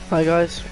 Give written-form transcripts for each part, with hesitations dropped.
Hi guys.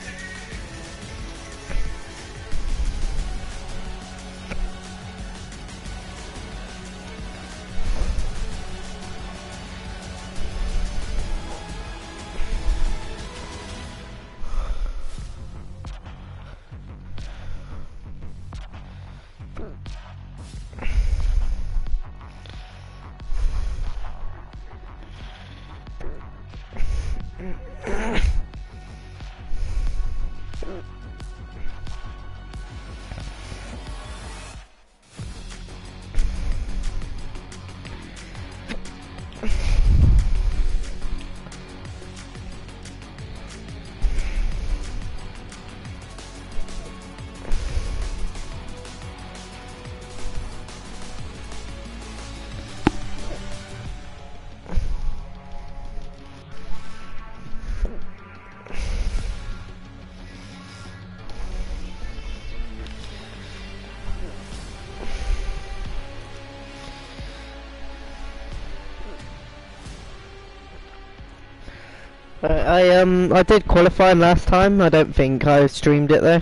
I did qualify last time. I don't think I streamed it though.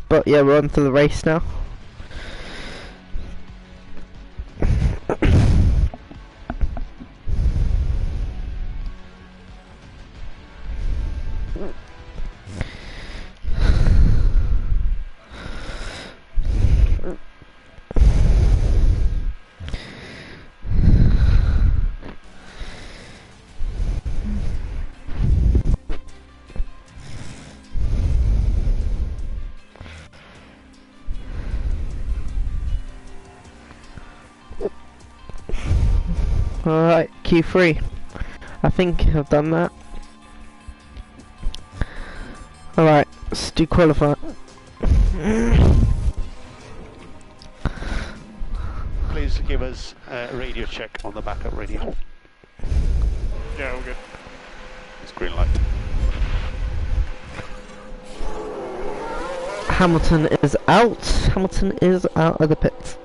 But yeah, we're on to the race now. Alright, Q3. I think I've done that. Alright, let's do qualify. Please give us a radio check on the backup radio. Yeah, all good. It's green light. Hamilton is out. Hamilton is out of the pits.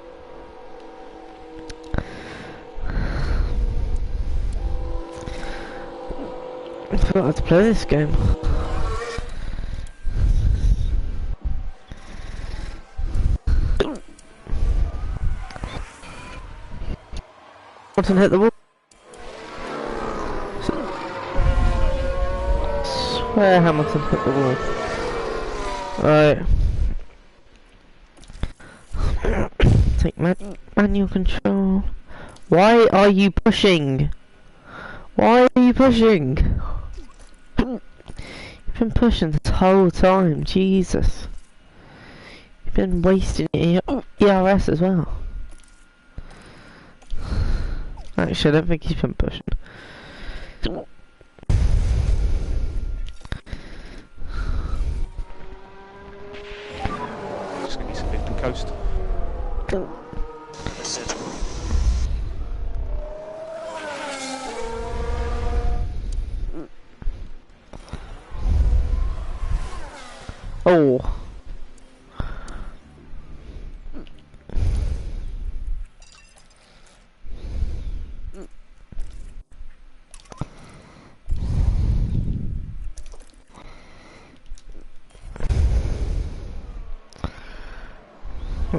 I forgot how to play this game. Hamilton hit the wall. Swear Hamilton hit the wall. Right. Take manual control. Why are you pushing? Why are you pushing? You've been pushing this whole time, Jesus. You've been wasting your ERS as well. Actually, I don't think he's been pushing. Just give me some bit and coast. Oh.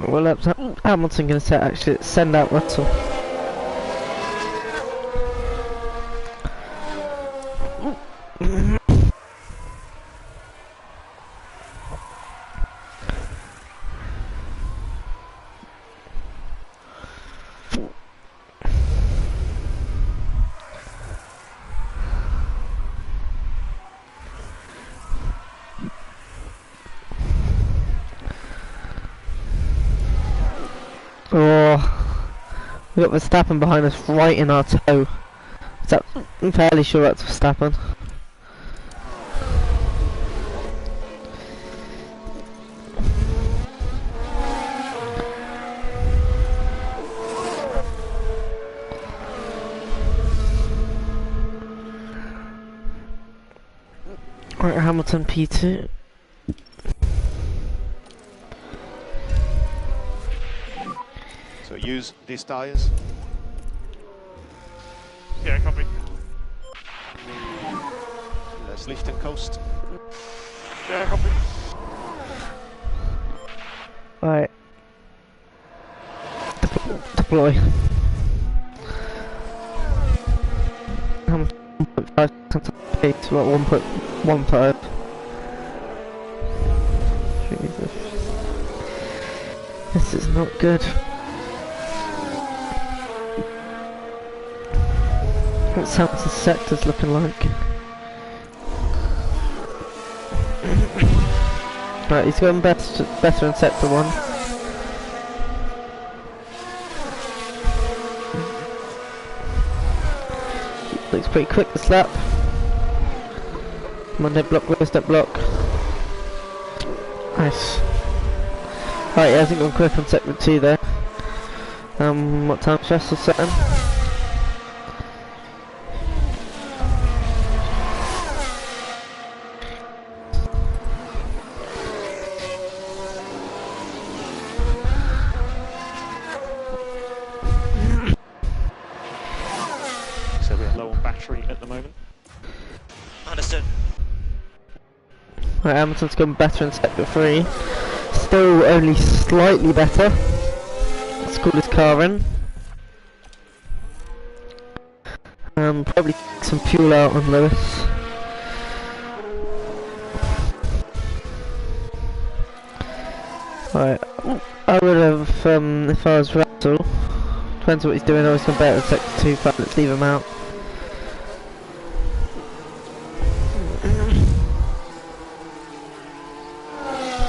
Well, Hamilton going to say actually send out Russell. Oh, we got Verstappen behind us right in our toe. I'm fairly sure that's Verstappen. Right, Hamilton P2. So use these tyres. Yeah, copy. Less lift and coast. Yeah, copy. Alright. Deploy. 1.5 pace, what, 1.15. Jesus. This is not good. What sounds the sector's looking like? Right, he's going better in sector 1. Looks pretty quick this lap. Come on, don't block, Lewis, don't block. Nice. Right, yeah, I think I'm quick on sector 2 there. What time's Russell setting? So we're low on battery at the moment. Understood. Right, Hamilton's gone better in sector 3. Still only slightly better. Let's call his car in. Probably take some fuel out on Lewis. Right, I would have, if I was Russell, depends what he's doing, I was going better in sector 2, but let's leave him out.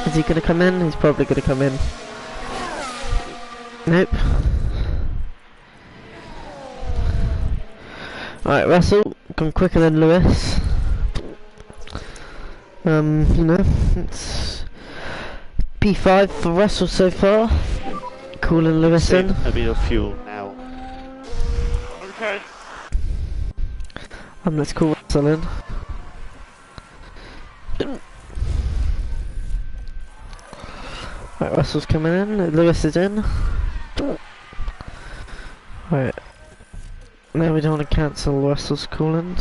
Is he going to come in? He's probably going to come in. Nope. Right, Russell, gone quicker than Lewis. You know, it's P5 for Russell so far. Calling Lewis in. A bit of fuel now. Okay. Let's call Russell in. Right, Russell's coming in, Lewis is in. Right. Now we don't want to cancel Russell's calling.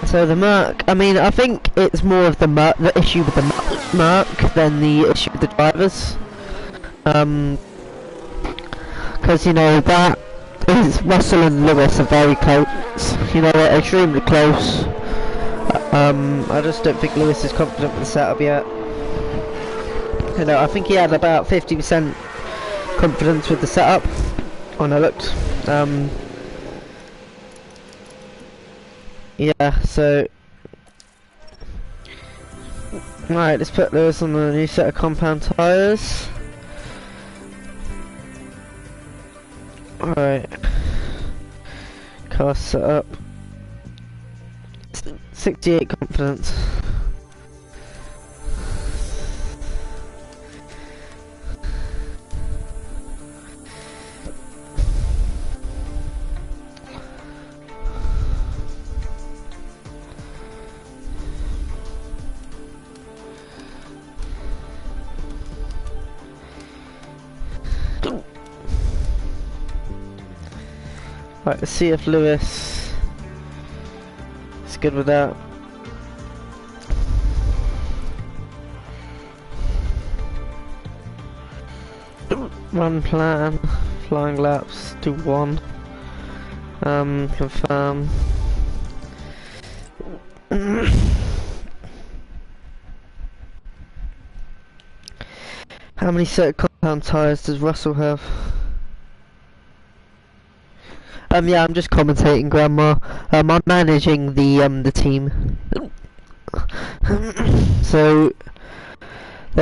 So the Merc, I mean, I think it's more of the issue with the Merc than the issue with the drivers. Because you know that is Russell and Lewis are very close. You know, they're extremely close. I just don't think Lewis is confident with the setup yet. You know, I think he had about 50% confidence with the setup when I looked. Yeah, so right, let's put Lewis on the new set of compound tyres. Alright, car set up. 68 confidence. Right, let's see if Lewis is good with that. Run plan, flying laps, do 1. Confirm. How many set of compound tyres does Russell have? Yeah, I'm just commentating, Grandma. I'm managing the team. So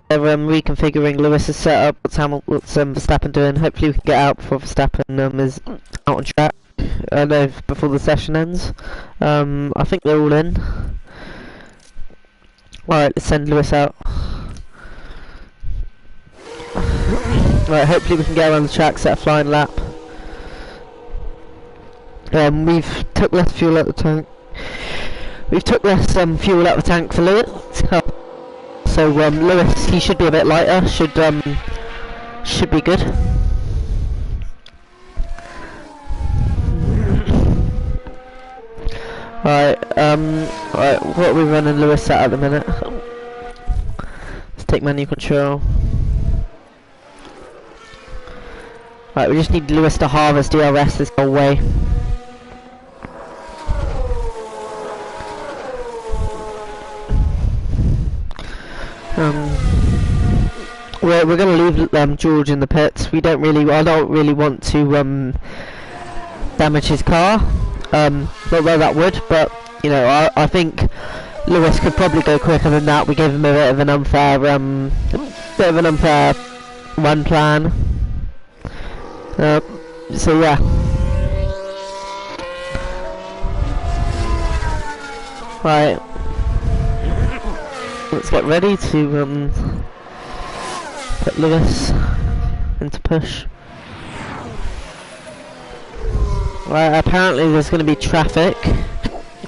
they're reconfiguring Lewis's setup. What's Verstappen doing? Hopefully we can get out before Verstappen is out on track. No, before the session ends. I think they're all in. Alright, let's send Lewis out. Right, hopefully we can get around the track, set a flying lap. We've took less fuel out the tank. We've took less fuel out of the tank for Lewis. So Lewis, he should be a bit lighter. Should be good. Right, what are we running Lewis at the minute? Let's take manual control. Right, we just need Lewis to harvest DRS this whole way. We're going to leave George in the pits. I don't really want to damage his car. Not that that would, but you know, I think Lewis could probably go quicker than that. We gave him a bit of an unfair run plan. So yeah. Right. Let's get ready to put Lewis into push. Right, apparently there's going to be traffic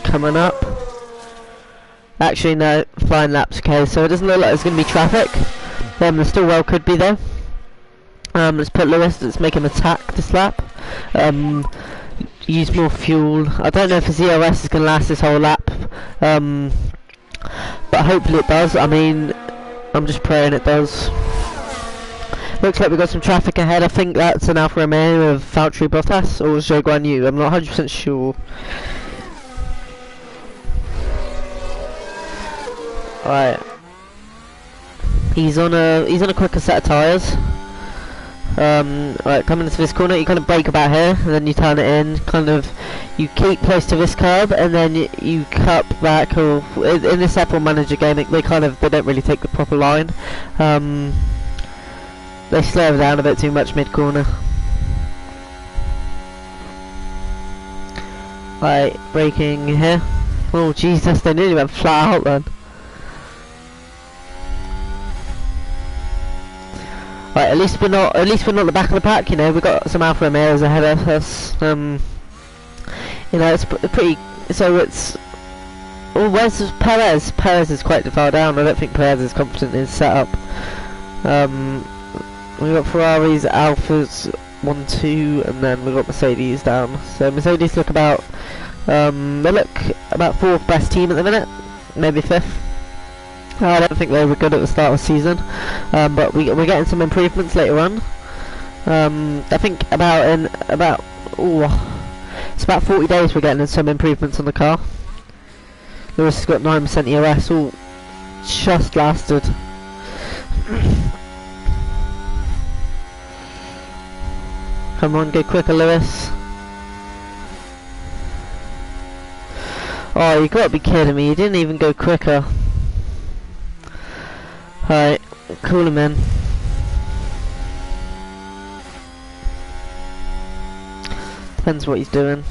coming up. Actually no, fine laps, okay, so it doesn't look like there's going to be traffic. There still well could be though. Let's put Lewis, let's make him attack this lap. Use more fuel. I don't know if his EOS is going to last this whole lap. But hopefully it does. I mean, I'm just praying it does. Looks like we've got some traffic ahead. I think that's an Alfa Romeo of Valtteri Bottas or Zhou Guan Yu. I'm not 100% sure. Alright. He's on a quicker set of tyres. Right, coming into this corner, you kind of brake about here, and then you turn it in. Kind of, you keep close to this curb, and then you cut back. Or in this F1 Manager game, they don't really take the proper line. They slow down a bit too much mid corner. Right, braking here. Oh Jesus, they nearly went flat out then. Right, at least we're not the back of the pack. You know, we've got some Alfa Romeos ahead of us. You know, it's pretty. So it's. Oh, where's Perez? Perez is quite far down. I don't think Perez is confident in his setup. We've got Ferraris, Alphas, 1, 2, and then we've got Mercedes down. So Mercedes look about. They look about 4th best team at the minute, maybe 5th. I don't think they were good at the start of the season, but we're getting some improvements later on. I think it's about 40 days we're getting some improvements on the car. Lewis has got 9% EOS, all just lasted. Come on, go quicker, Lewis. Oh, you gotta be kidding me, you didn't even go quicker. Alright, call him in. Depends what he's doing.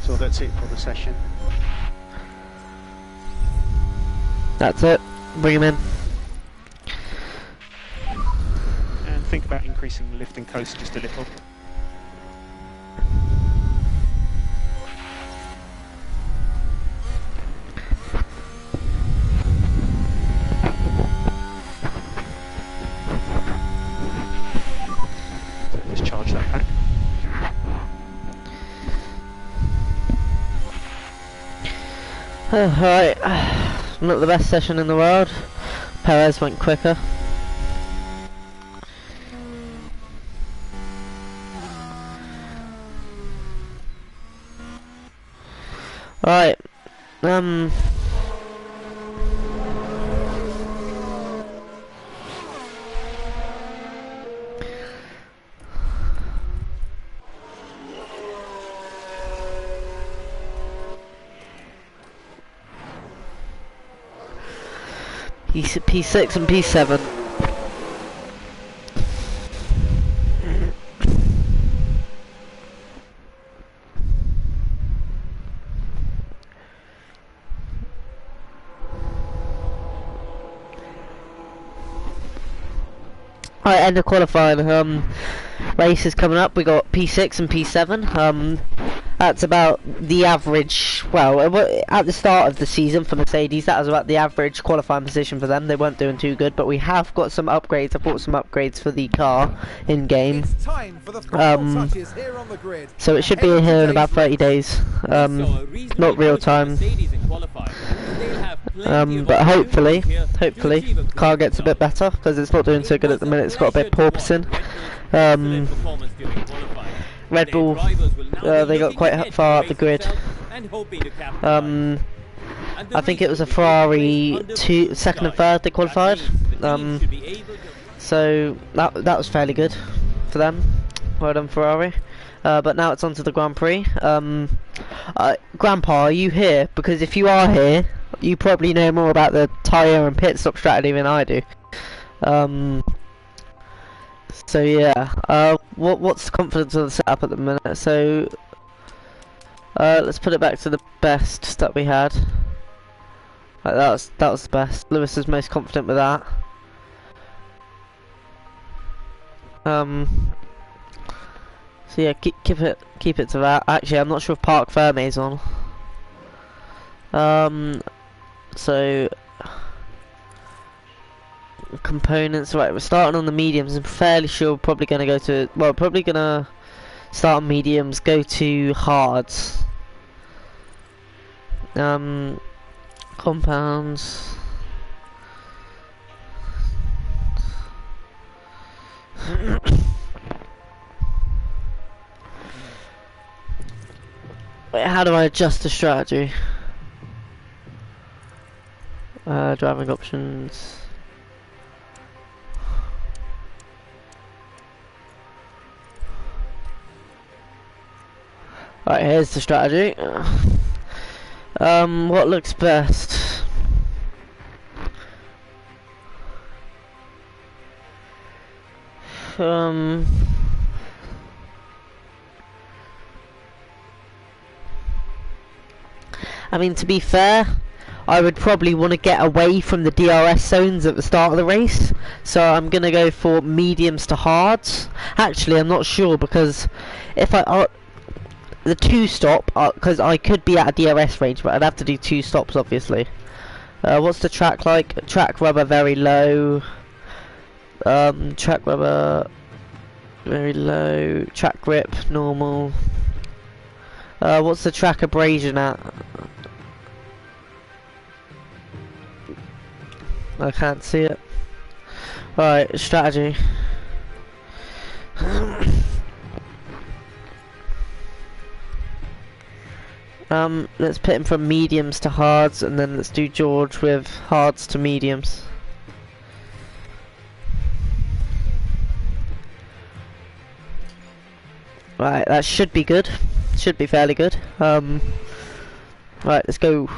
So that's it for the session. That's it. Bring him in. And think about increasing the lift and coast just a little. So just charge that pack. Alright, not the best session in the world. Perez went quicker. Right, P6 and P7. Alright, end of qualifying. Races coming up. We got P6 and P7. That's about the average. Well, at the start of the season for Mercedes, that was about the average qualifying position for them. They weren't doing too good, but we have got some upgrades. I bought some upgrades for the car in game. So it should be here in about 30 days. Not real time. But hopefully, the car gets a bit better because it's not doing so good at the minute. It's got a bit porpoising. Red Bull, they got quite far up the grid. I think it was a Ferrari second and third they qualified. So that was fairly good for them. Well done, Ferrari. But now it's on to the Grand Prix. Grandpa, are you here? Because if you are here, you probably know more about the tyre and pit stop strategy than I do. So yeah, what's the confidence of the setup at the minute? So let's put it back to the best that we had. That was the best. Lewis is most confident with that. So yeah, keep it to that. Actually, I'm not sure if Park Ferme's on. So components, right, we're starting on the mediums. I'm fairly sure we're probably gonna go to, well, probably gonna start on mediums, go to hards. Compounds. Wait, how do I adjust the strategy? Driving options. Right, here's the strategy. What looks best? I mean, to be fair, I would probably want to get away from the DRS zones at the start of the race, so I'm gonna go for mediums to hards. Actually, I'm not sure, because if the 2-stop, because I could be at a DRS range, but I'd have to do 2 stops, obviously. What's the track like? Track rubber very low. Track rubber very low. Track grip normal. What's the track abrasion at? I can't see it. Alright, strategy. Let's put him from mediums to hards, and then let's do George with hards to mediums. Right, that should be good. Should be fairly good. Right, let's go.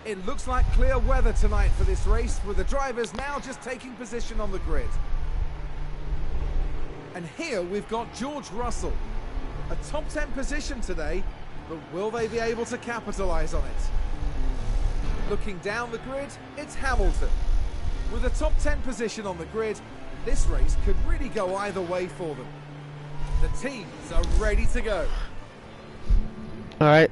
It looks like clear weather tonight for this race, with the drivers now just taking position on the grid. And here we've got George Russell. A top 10 position today, but will they be able to capitalise on it? Looking down the grid, it's Hamilton. With a top 10 position on the grid, this race could really go either way for them. The teams are ready to go. Alright.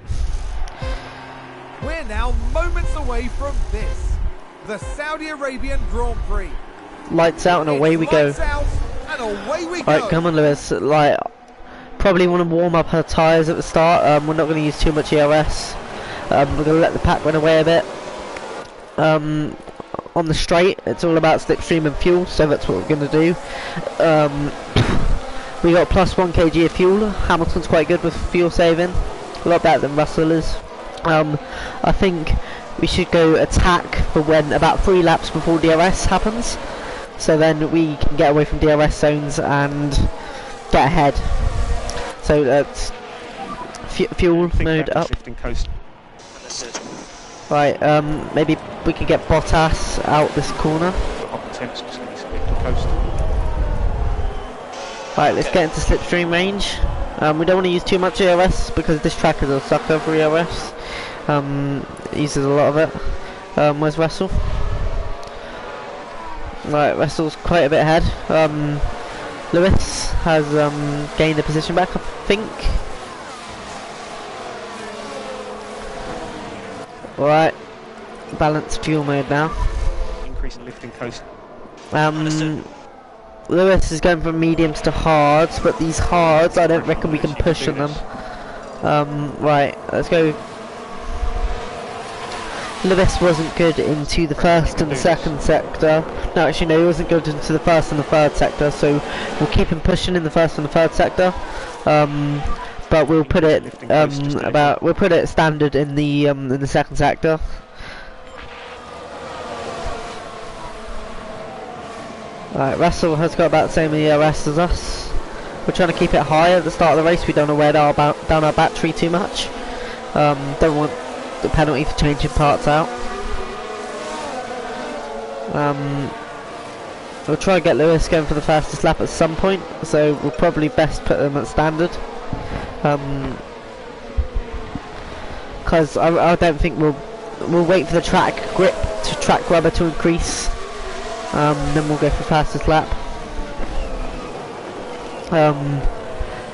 We're now moments away from this, the Saudi Arabian Grand Prix. Lights out and away we go. Lights out and away we go. Alright, come on, Lewis. Like, probably want to warm up her tyres at the start. We're not going to use too much ERS. We're going to let the pack run away a bit. On the straight, it's all about slipstream and fuel, so that's what we're going to do. We got plus 1 kg of fuel. Hamilton's quite good with fuel saving, a lot better than Russell is. I think we should go attack for when about 3 laps before DRS happens, so then we can get away from DRS zones and get ahead. So that's fuel mode up. Right, maybe we could get Bottas out this corner. Right, let's get into slipstream range. We don't want to use too much ERS because this track is a sucker for ERS. It uses a lot of it. Where's Russell? Right, Russell's quite a bit ahead. Lewis has gained the position back, I think. Alright, balance fuel mode now. Increase in lifting coast. Lewis is going from mediums to hards, but these hards, I don't reckon we can push on them. Right, let's go. Lewis wasn't good into the first and the second sector. No, actually no, he wasn't good into the first and the third sector, so we'll keep him pushing in the first and the third sector. But we'll put it we'll put it standard in the second sector. Right, Russell has got about the same ERS as us. We're trying to keep it high at the start of the race. We don't want to wear down our battery too much. Don't want the penalty for changing parts out. We'll try and get Lewis going for the fastest lap at some point, so we'll probably best put them at standard. Because I don't think we'll wait for the track grip to track rubber to increase. Then we'll go for fastest lap.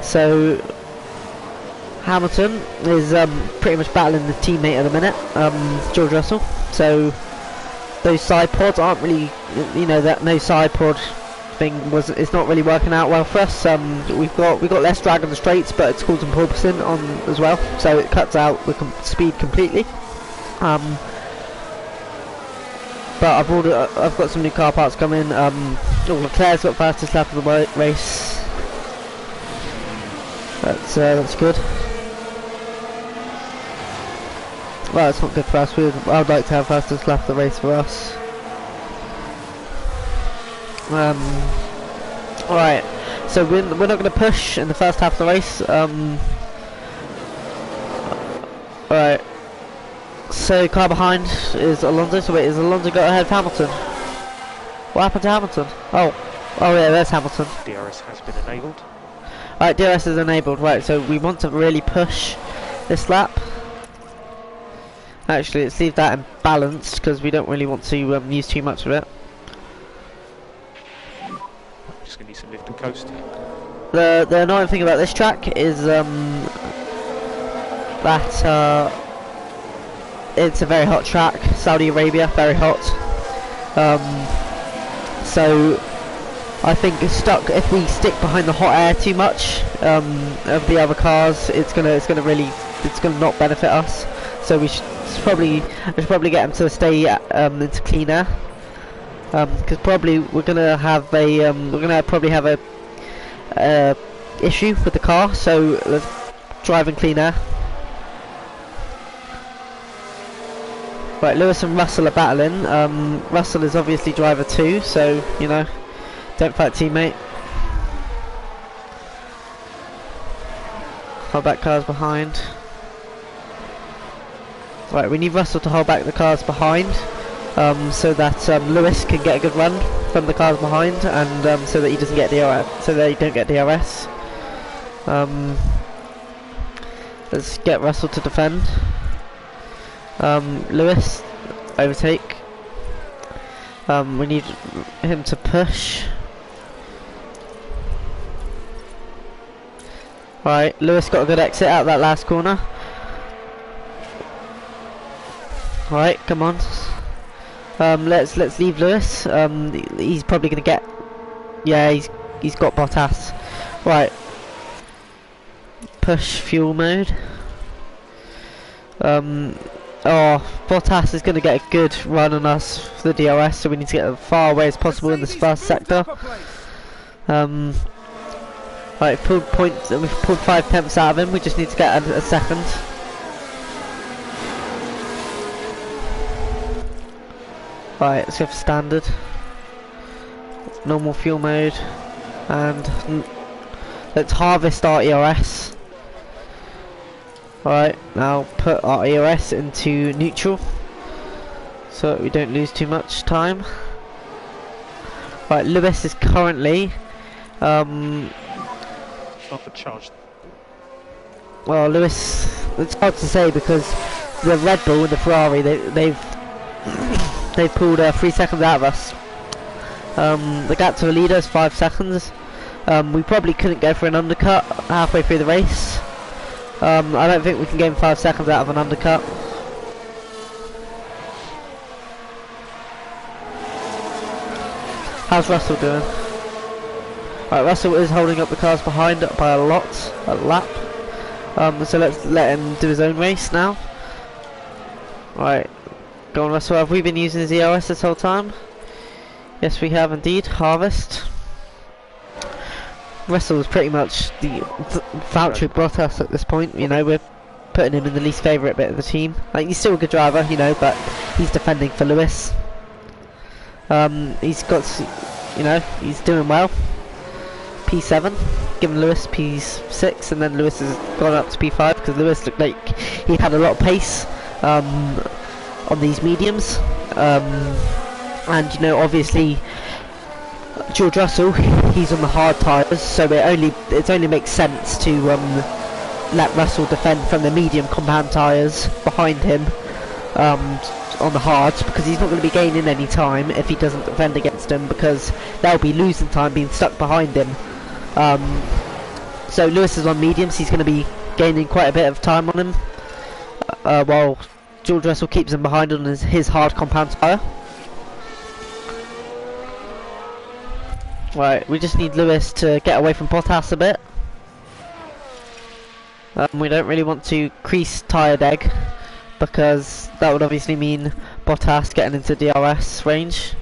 So Hamilton is pretty much battling the teammate at the minute, George Russell. So those side pods aren't really, you know, that no side pod thing it's not really working out well for us. We've got less drag on the straights, but it's causing porpoising on as well, so it cuts out the speed completely. But I've got some new car parts coming. Leclerc's got fastest lap of the race. That's good. Well, it's not good for us. I'd like to have fastest lap of the race for us. Alright, so we're not going to push in the first half of the race. Alright, so car behind is Alonso. So wait, is Alonso got ahead of Hamilton? What happened to Hamilton? Oh yeah, there's Hamilton. DRS has been enabled. Alright, DRS is enabled. Right, so we want to really push this lap. Actually, let's leave that in balanced because we don't really want to use too much of it. Just going to need some lift and coast. The annoying thing about this track is that it's a very hot track. Saudi Arabia, very hot. So I think if we stick behind the hot air too much of the other cars, it's gonna not benefit us. So we should probably get them to stay into clean air, because probably we're gonna probably have a issue with the car. So let's drive in clean air. Right, Lewis and Russell are battling. Russell is obviously driver 2, so you know, don't fight teammate. Hold back cars behind. Right, we need Russell to hold back the cars behind, so that Lewis can get a good run from the cars behind, and so that he doesn't get DRS. So they don't get DRS. Let's get Russell to defend. Lewis, overtake. We need him to push. Right, Lewis got a good exit out of that last corner. Right, come on. Let's leave Lewis. He's probably gonna get. Yeah, he's got Bottas. Right. Push fuel mode. Bottas is going to get a good run on us for the DRS, so we need to get as far away as possible in this first sector. Right, we've pulled 5 tenths out of him. We just need to get a second. Right, let's go for standard, normal fuel mode, and let's harvest our ERS. Alright, now put our ERS into neutral so that we don't lose too much time. Right, Lewis is currently overcharged. Well, Lewis, it's hard to say because the Red Bull and the Ferrari, they've They pulled 3 seconds out of us. The gap to the leader is 5 seconds. We probably couldn't go for an undercut halfway through the race. I don't think we can gain 5 seconds out of an undercut. How's Russell doing? Right, Russell is holding up the cars behind by a lap. So let's let him do his own race now. Right, go on Russell, have we been using his EOS this whole time? Yes we have indeed, harvest. Russell's pretty much the Valtteri Bottas at this point, you know, we're putting him in the least favourite bit of the team. Like, he's still a good driver, you know, but he's defending for Lewis. He's got, you know, he's doing well. P7, given Lewis P6, and then Lewis has gone up to P5 because Lewis looked like he had a lot of pace on these mediums. And you know, obviously George Russell, he's on the hard tyres, so it only makes sense to let Russell defend from the medium compound tyres behind him on the hards, because he's not going to be gaining any time if he doesn't defend against him, because they'll be losing time being stuck behind him. So Lewis is on mediums, he's going to be gaining quite a bit of time on him, while George Russell keeps him behind on his hard compound tyre. Right, we just need Lewis to get away from Bottas a bit. We don't really want to crease tyre deg, because that would obviously mean Bottas getting into DRS range.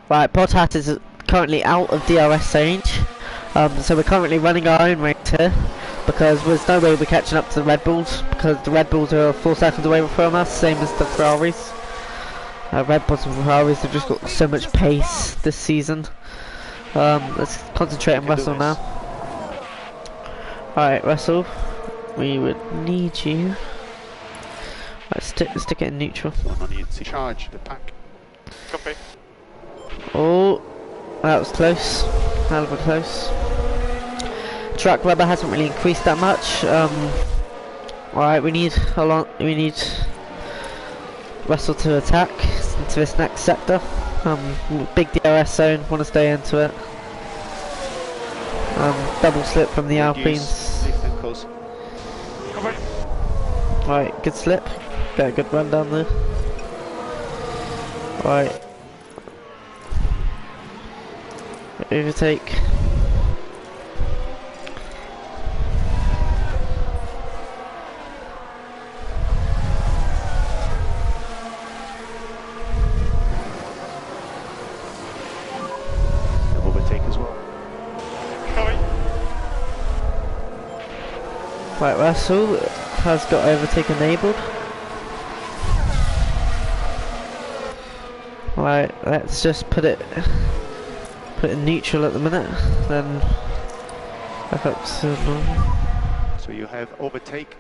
Right, Bottas is currently out of DRS range, so we're currently running our own race here, because there's no way we're catching up to the Red Bulls, because the Red Bulls are 4 seconds away from us, same as the Ferraris. Red Bulls and Ferraris have just got so much pace this season. Let's concentrate on Russell now. Alright, Russell, we would need you. Right, stick it in neutral. I need to charge the pack. Copy. Oh, that was close. Hell of a close. Track rubber hasn't really increased that much. Alright, we need Russell to attack into this next sector. Big DRS zone, want to stay into it. Double slip from the Alpines. Right, good slip. Got a good run down there. Right. Overtake. Overtake as well. Right, Russell has got overtake enabled. Right, let's just put it in neutral at the minute, then back up to normal. So you have overtake.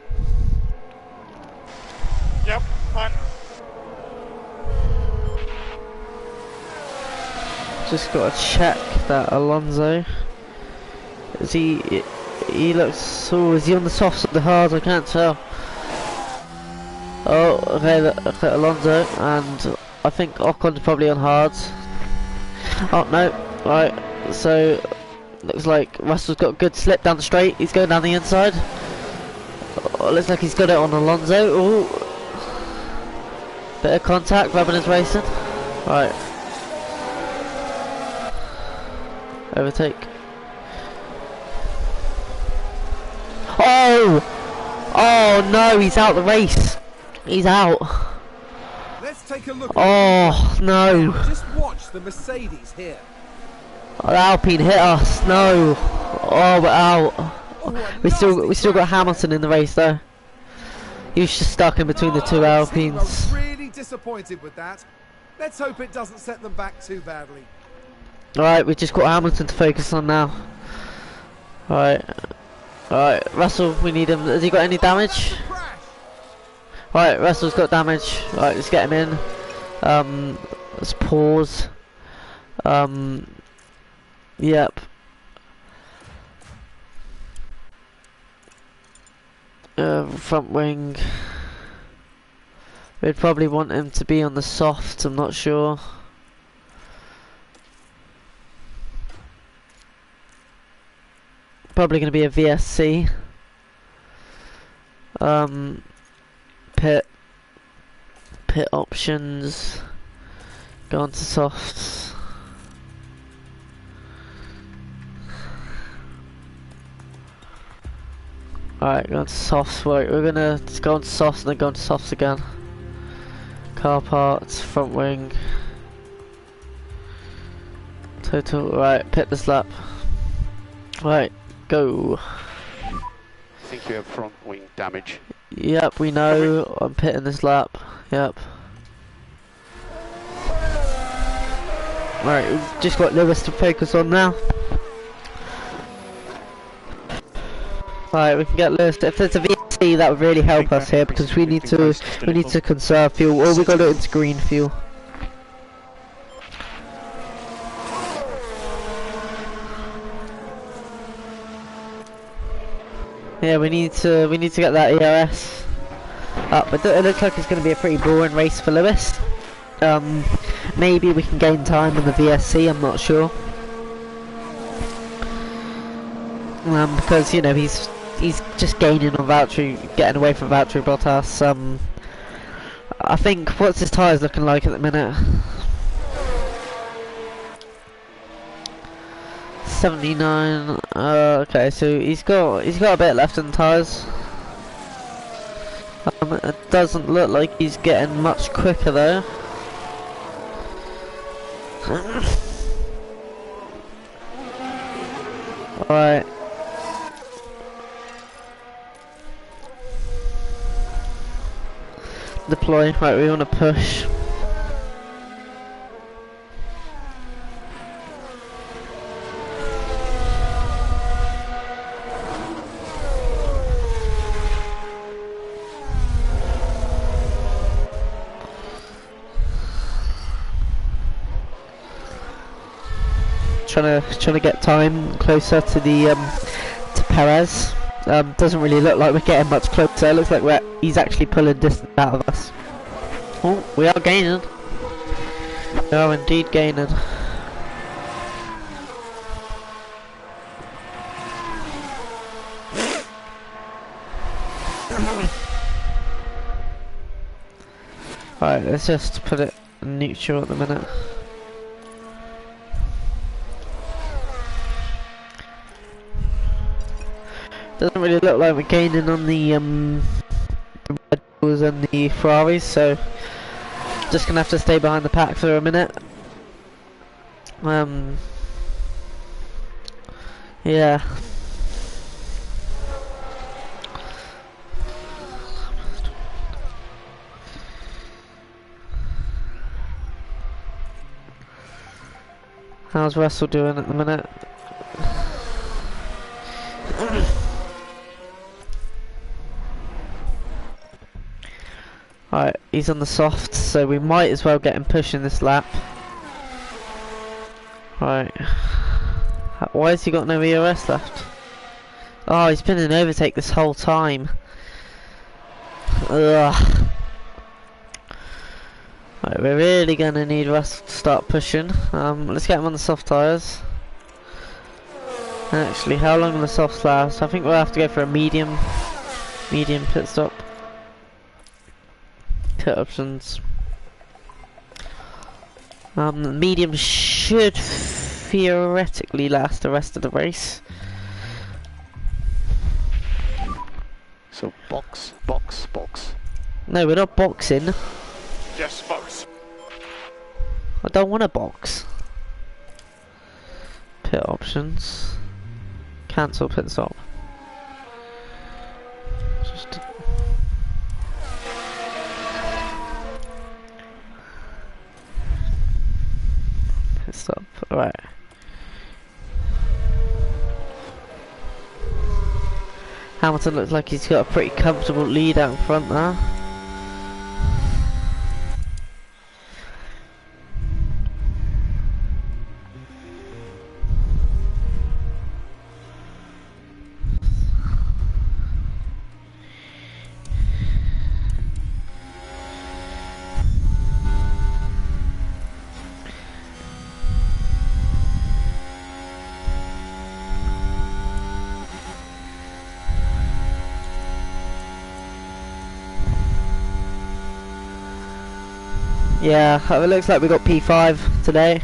Yep, fine. Just got to check that Alonso, is he looks, oh, is he on the softs or the hards? I can't tell. Oh, okay, look at Alonso, and I think Ocon's probably on hards. Oh no, right, so looks like Russell's got a good slip down the straight, he's going down the inside. Oh, looks like he's got it on Alonso. Oh, bit of contact, rubbing his racing. Right. Overtake. Oh! Oh no, he's out the race. He's out. Let's take a look. Oh no. Just watch the Mercedes here. Oh, the Alpine hit us. No. Oh, we're out. Oh, We still got Hamilton in the race though. He was just stuck in between the two Alpines. I'm really disappointed with that. Let's hope it doesn't set them back too badly. Alright, we just got Hamilton to focus on now. Alright. Alright, Russell, we need him. Has he got any damage? Alright, Russell's got damage. Alright, let's get him in. Let's pause. Yep. Front wing. We'd probably want him to be on the soft, I'm not sure. Probably going to be a VSC. Pit options. Go on to softs. Alright, go on to softs. Right, we're gonna go on to softs and then go on to softs again. Car parts, front wing. Total, right, pit this lap. Right, go. I think you have front wing damage. Yep, we know. I'm pitting this lap. Yep. Right, we've just got Lewis to focus on now. Right, we can get Lewis. If there's a VC, that would really help us here because we need to conserve fuel. Or we got it into green fuel. Yeah, we need to get that ERS up. But it looks like it's going to be a pretty boring race for Lewis. Maybe we can gain time on the VSC. I'm not sure. Because you know he's just gaining on Valtteri, getting away from Valtteri Bottas. I think what's his tyres looking like at the minute? 79. Okay, so he's got a bit left in the tyres. It doesn't look like he's getting much quicker though. Alright. Deploy. Right, we want to push. Trying to get time closer to the to Perez. Doesn't really look like we're getting much closer. It looks like he's actually pulling distance out of us. Oh, we are gaining. We are indeed gaining. Alright, let's just put it neutral at the minute. Doesn't really look like we're gaining on the Red Bulls and the Ferraris, so just gonna have to stay behind the pack for a minute. Yeah. How's Russell doing at the minute? Alright, he's on the soft, so we might as well get him pushing this lap. Right. Why has he got no EOS left? Oh, he's been in overtake this whole time. Ugh. Right, we're really gonna need Russ to start pushing. Let's get him on the soft tyres. Actually, how long will the softs last? I think we'll have to go for a medium pit stop. Pit options. Medium should theoretically last the rest of the race. So box. No, we're not boxing. Yes, box. I don't want a box. Pit options. Cancel pit stop. Just pit stop. Alright. Hamilton looks like he's got a pretty comfortable lead out in front there. Yeah, it looks like we got P5 today.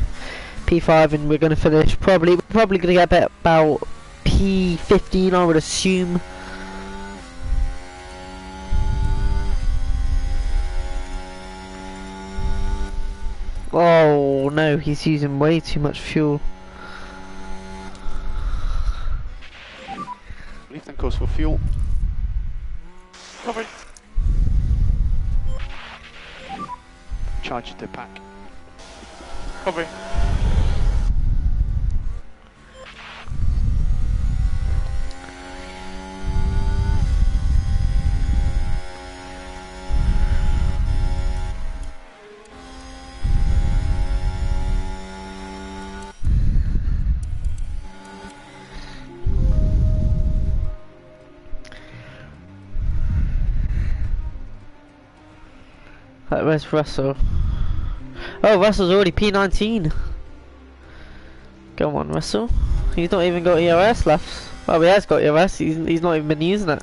P5, and we're gonna finish probably gonna get about P15, I would assume. Oh no, he's using way too much fuel. Left and course for fuel. Cover. Charge the pack. Cover. Right, where's Russell? Oh, Russell's already P19. Come on, Russell. He's not even got ERS left. Oh, he has got ERS. He's not even been using it.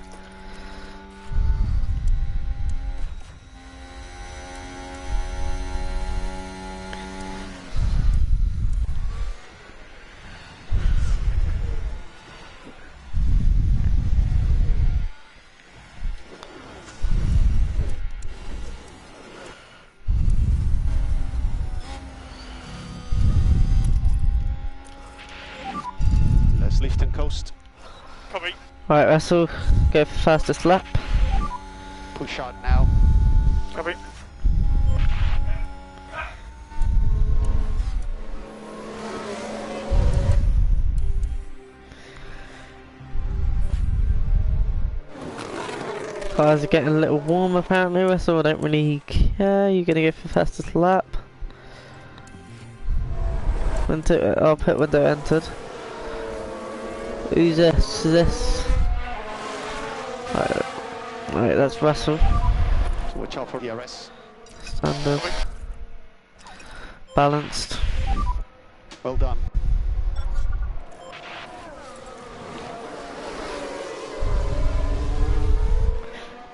Let's lift and coast. Copy. Right, Russell, go for fastest lap. Push hard now. Copy. Cars are getting a little warm apparently, Russell. I don't really care. You're gonna go for fastest lap. Oh, pit window entered. Who's this? Is this? Right, that's Russell. So watch out for the RS. Standard. Balanced. Well done.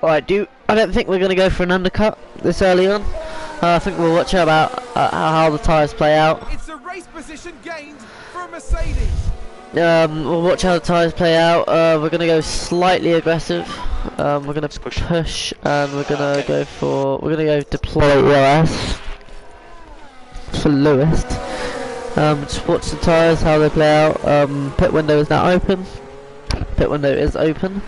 Alright, I don't think we're going to go for an undercut this early on. I think we'll watch about how the tyres play out. It's a race position gained for a Mercedes. We'll watch how the tyres play out. We're going to go slightly aggressive. We're going to push, and we're going to go deploy ERS for Lewis. Just watch the tyres, how they play out. Pit window is now open. Pit window is open.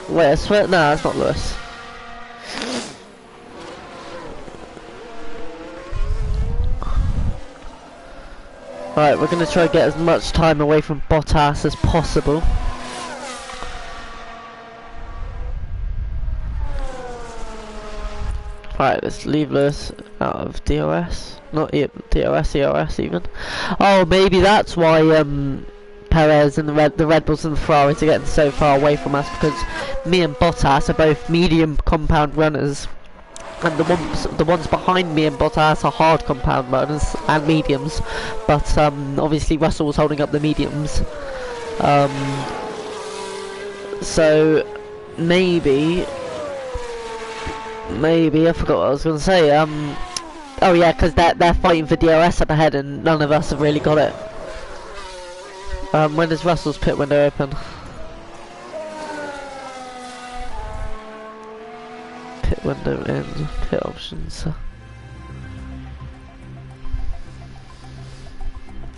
Wait, I swear, no, it's not Lewis. Right, we're going to try to get as much time away from Bottas as possible. Right, let's leave Lewis out of DRS. Not DRS, ERS even. Oh, maybe that's why Perez and the Red Bulls and the Ferraris are getting so far away from us, because me and Bottas are both medium compound runners, and the ones behind me and Bottas are hard compound runners and mediums, but obviously Russell was holding up the mediums, so maybe I forgot what I was going to say. Oh yeah, because they're fighting for DRS up ahead and none of us have really got it. When does Russell's pit window open? Pit window in, pit options.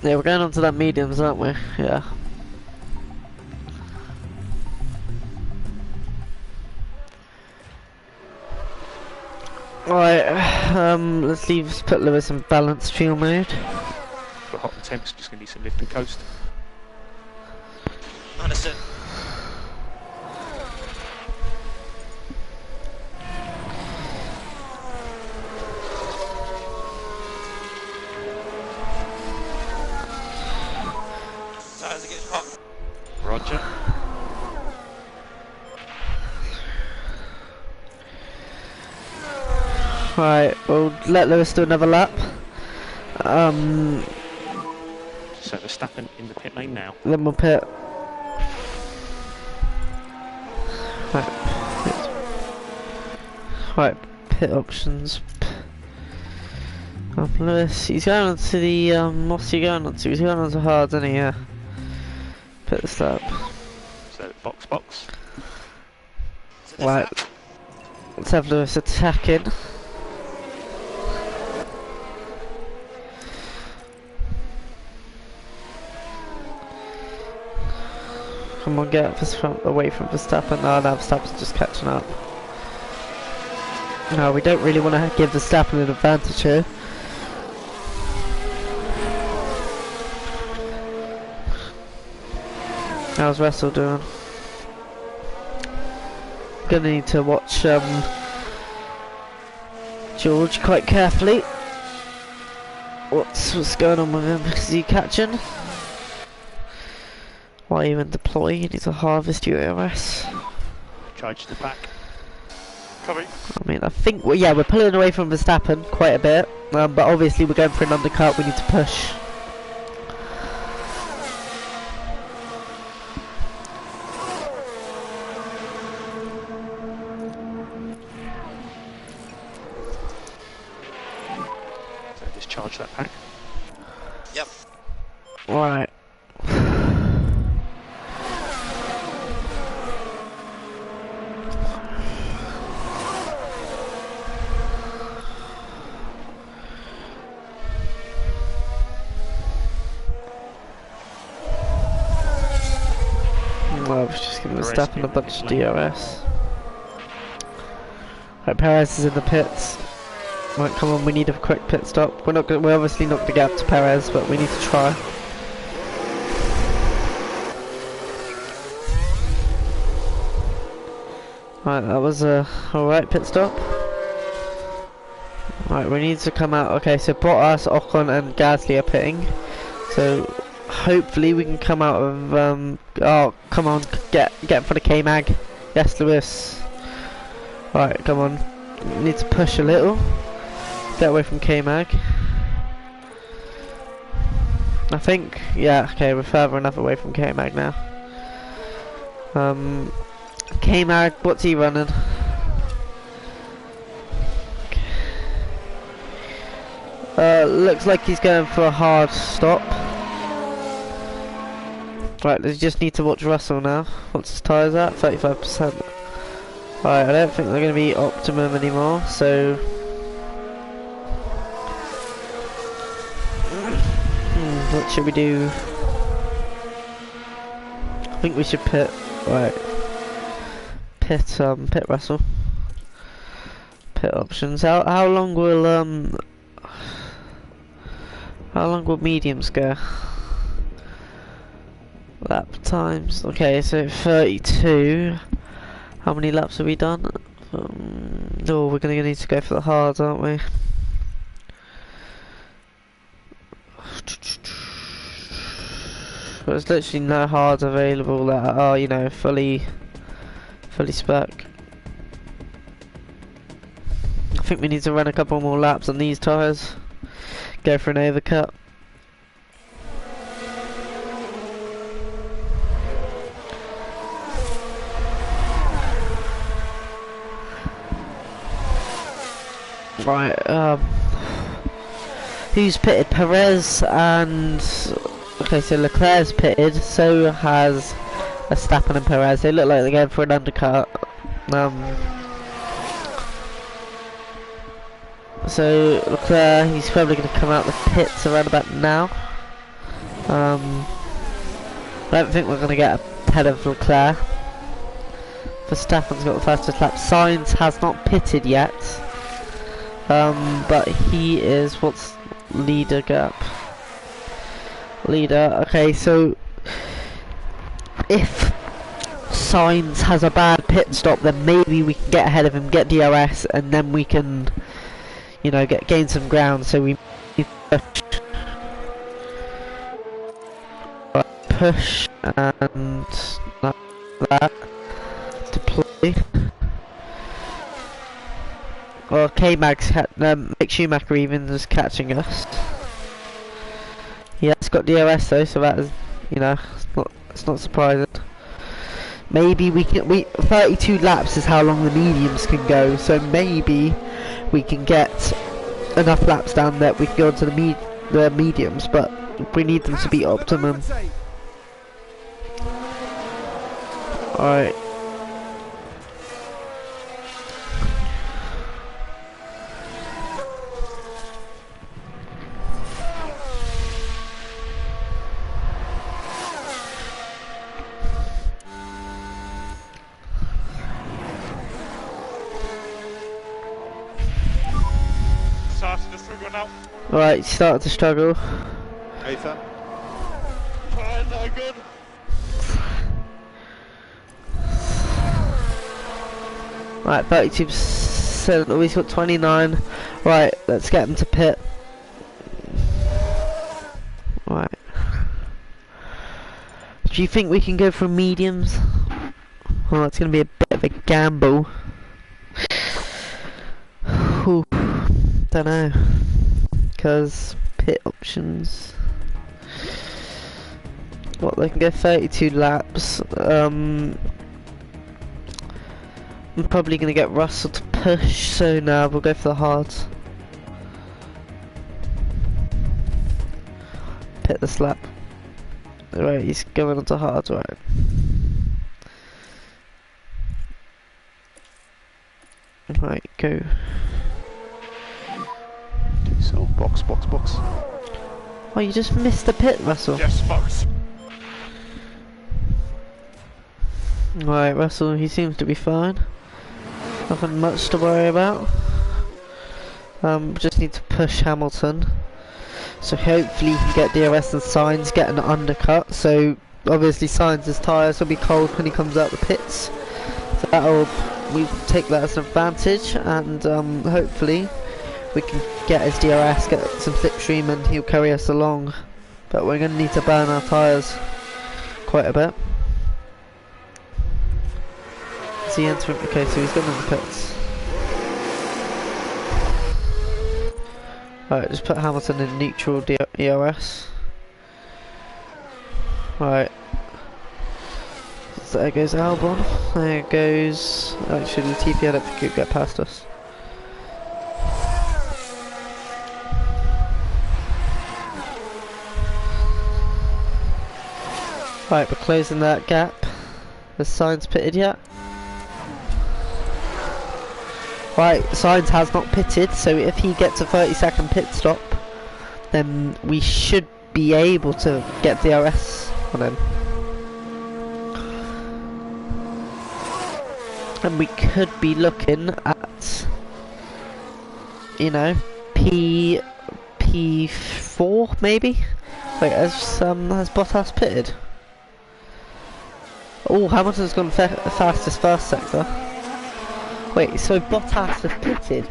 Yeah, we're going on to that mediums, aren't we? Yeah. Alright, let's put Lewis in balanced fuel mode. For hot and temps, just going to need some lift and coast. Understood. Tires are getting hot. Roger. Right, we'll let Lewis do another lap. So Verstappen in the pit lane now. Then we'll pit. Right, pit options. Lewis, he's going on to the, what's he going on to? He's going on to hard, isn't he? Yeah. Pit stop. So, box. Right. Let's have Lewis attacking. Come on, get away from Verstappen. No, now Verstappen's just catching up. No, we don't really want to give Verstappen an advantage here. How's Russell doing? Gonna need to watch George quite carefully. What's going on with him? Is he catching? Why even deploy? You need to harvest your ERS. Charge the pack. Copy. I mean, I think, well, yeah, we're pulling away from Verstappen quite a bit, but obviously we're going for an undercut, we need to push. So discharge that pack. Yep. Right. I was just giving Verstappen a bunch of DRS. Right, Perez is in the pits. Right, come on, we need a quick pit stop. We're obviously not gonna get up to Perez, but we need to try. Right, that was a alright pit stop. Right, we need to come out. Okay, so Bottas, Ocon, and Gasly are pitting. So hopefully we can come out of oh, come on, get in front of K-Mag. Yes, Lewis. Right, come on. We need to push a little. Get away from K-Mag. I think, yeah, okay, we're further enough away from K-Mag now. K-Mag, what's he running? Looks like he's going for a hard stop. Right, they just need to watch Russell now. What's his tyres at? 35%. Right, I don't think they're going to be optimum anymore, so... what should we do? I think we should pit... right. Pit Russell. Pit options. How long will mediums go? Lap times. Okay, so 32. How many laps have we done? Oh, we're gonna need to go for the hard, aren't we? There's literally no hards available that are, you know, fully spec. I think we need to run a couple more laps on these tyres. Go for an overcut. Right, who's pitted? Perez and... okay, so Leclerc's pitted, so has Verstappen and Perez. They look like they're going for an undercut. So Leclerc, he's probably going to come out the pits around about now. I don't think we're going to get ahead of Leclerc. Verstappen's got the fastest lap. Sainz has not pitted yet. But he is, what's leader gap? Leader, okay, so if Sainz has a bad pit stop, then maybe we can get ahead of him, get DRS, and then we can, you know, gain some ground. So we push and like that, deploy. Well, K-Mag's Mick Schumacher even is catching us. He has got DRS though, so that is, you know, it's not surprising. Maybe we can 32 laps is how long the mediums can go, so maybe we can get enough laps down that we can go into the mediums, but we need them to be optimum. Alright. Starting to struggle now. Alright, started to struggle. Ethan. Oh, no good. Right, 32%. Oh, he's got 29. Right, let's get him to pit. Right. Do you think we can go for mediums? Oh, it's going to be a bit of a gamble. Whew. Don't know. Because pit options. What, they can go 32 laps. I'm probably going to get Russell to push, so now we'll go for the hards. Pit this lap. Right, he's going on to hards, right. Right, go. So, box. Oh, you just missed the pit, Russell. Yes, box. Right, Russell, he seems to be fine. Nothing much to worry about. Just need to push Hamilton. So hopefully he can get DRS and Sainz get an undercut. So obviously Sainz's tyres will be cold when he comes out the pits. So we take that as an advantage, and hopefully we can get his DRS, get some slipstream, and he'll carry us along. But we're going to need to burn our tyres quite a bit. Is he entering? Okay, so he's gone in the pits. Alright, just put Hamilton in neutral ERS. Right. So there goes Albon. There goes... Actually, Latifi, I don't think he'll get past us. Right, we're closing that gap. Has Sainz pitted yet? Right, Sainz has not pitted, so if he gets a 30-second pit stop, then we should be able to get DRS on him. And we could be looking at, you know, P4 maybe? Wait, has Bottas pitted? Oh, Hamilton's gone fastest first sector. Wait, so Bottas has pitted?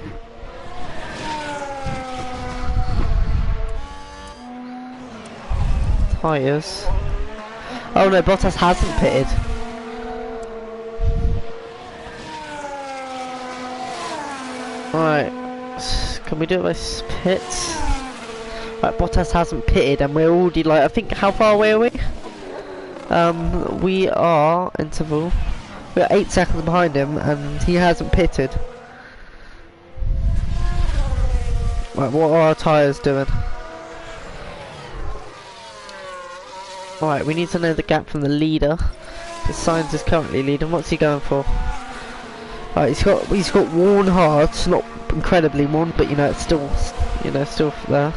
Tyres. Oh no, Bottas hasn't pitted. Right, can we do it by pits? Right, Bottas hasn't pitted, and we're already like, I think, how far away are we? We are, interval, we're 8 seconds behind him, and he hasn't pitted. Right, what are our tyres doing? Right, we need to know the gap from the leader. The Sainz is currently leading. What's he going for? Right, he's got worn hard, it's not incredibly worn, but you know, it's still, you know, still there.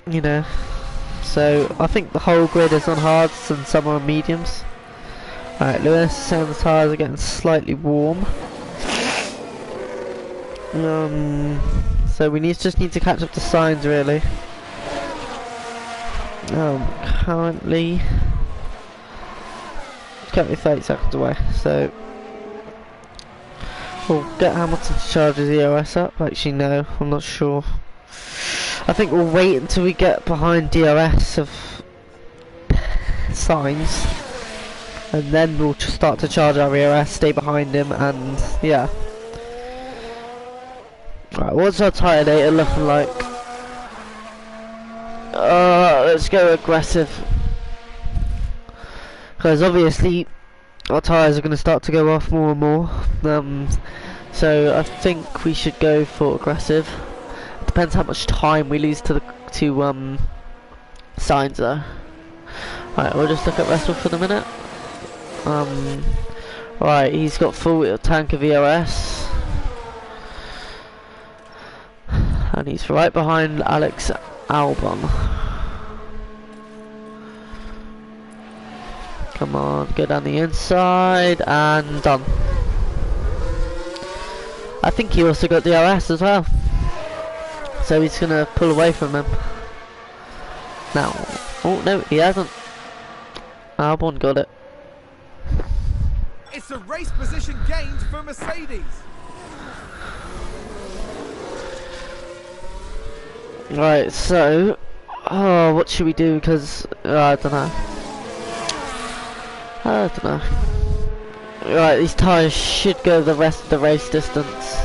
You know, so I think the whole grid is on hards and some are on mediums. Right, Lewis is saying the tyres are getting slightly warm. So we just need to catch up to Sainz really. Currently 30 seconds away, so we'll get Hamilton to charge his EOS up. Actually no, I'm not sure. I think we'll wait until we get behind DRS of Sainz, and then we'll just start to charge our EOS, stay behind him, and yeah. Right, what's our tyre data looking like? Let's go aggressive, because obviously our tyres are going to start to go off more and more. So I think we should go for aggressive. Depends how much time we lose to signs though. Right, we'll just look at Russell for the minute. Right, he's got full tank of EOS. And he's right behind Alex Albon. Come on, go down the inside and done. I think he also got DRS as well. So he's gonna pull away from him. Now, oh no, he hasn't. Albon got it. It's a race position gained for Mercedes. Right, so, oh, what should we do? Because I don't know. I don't know. Right, these tyres should go the rest of the race distance.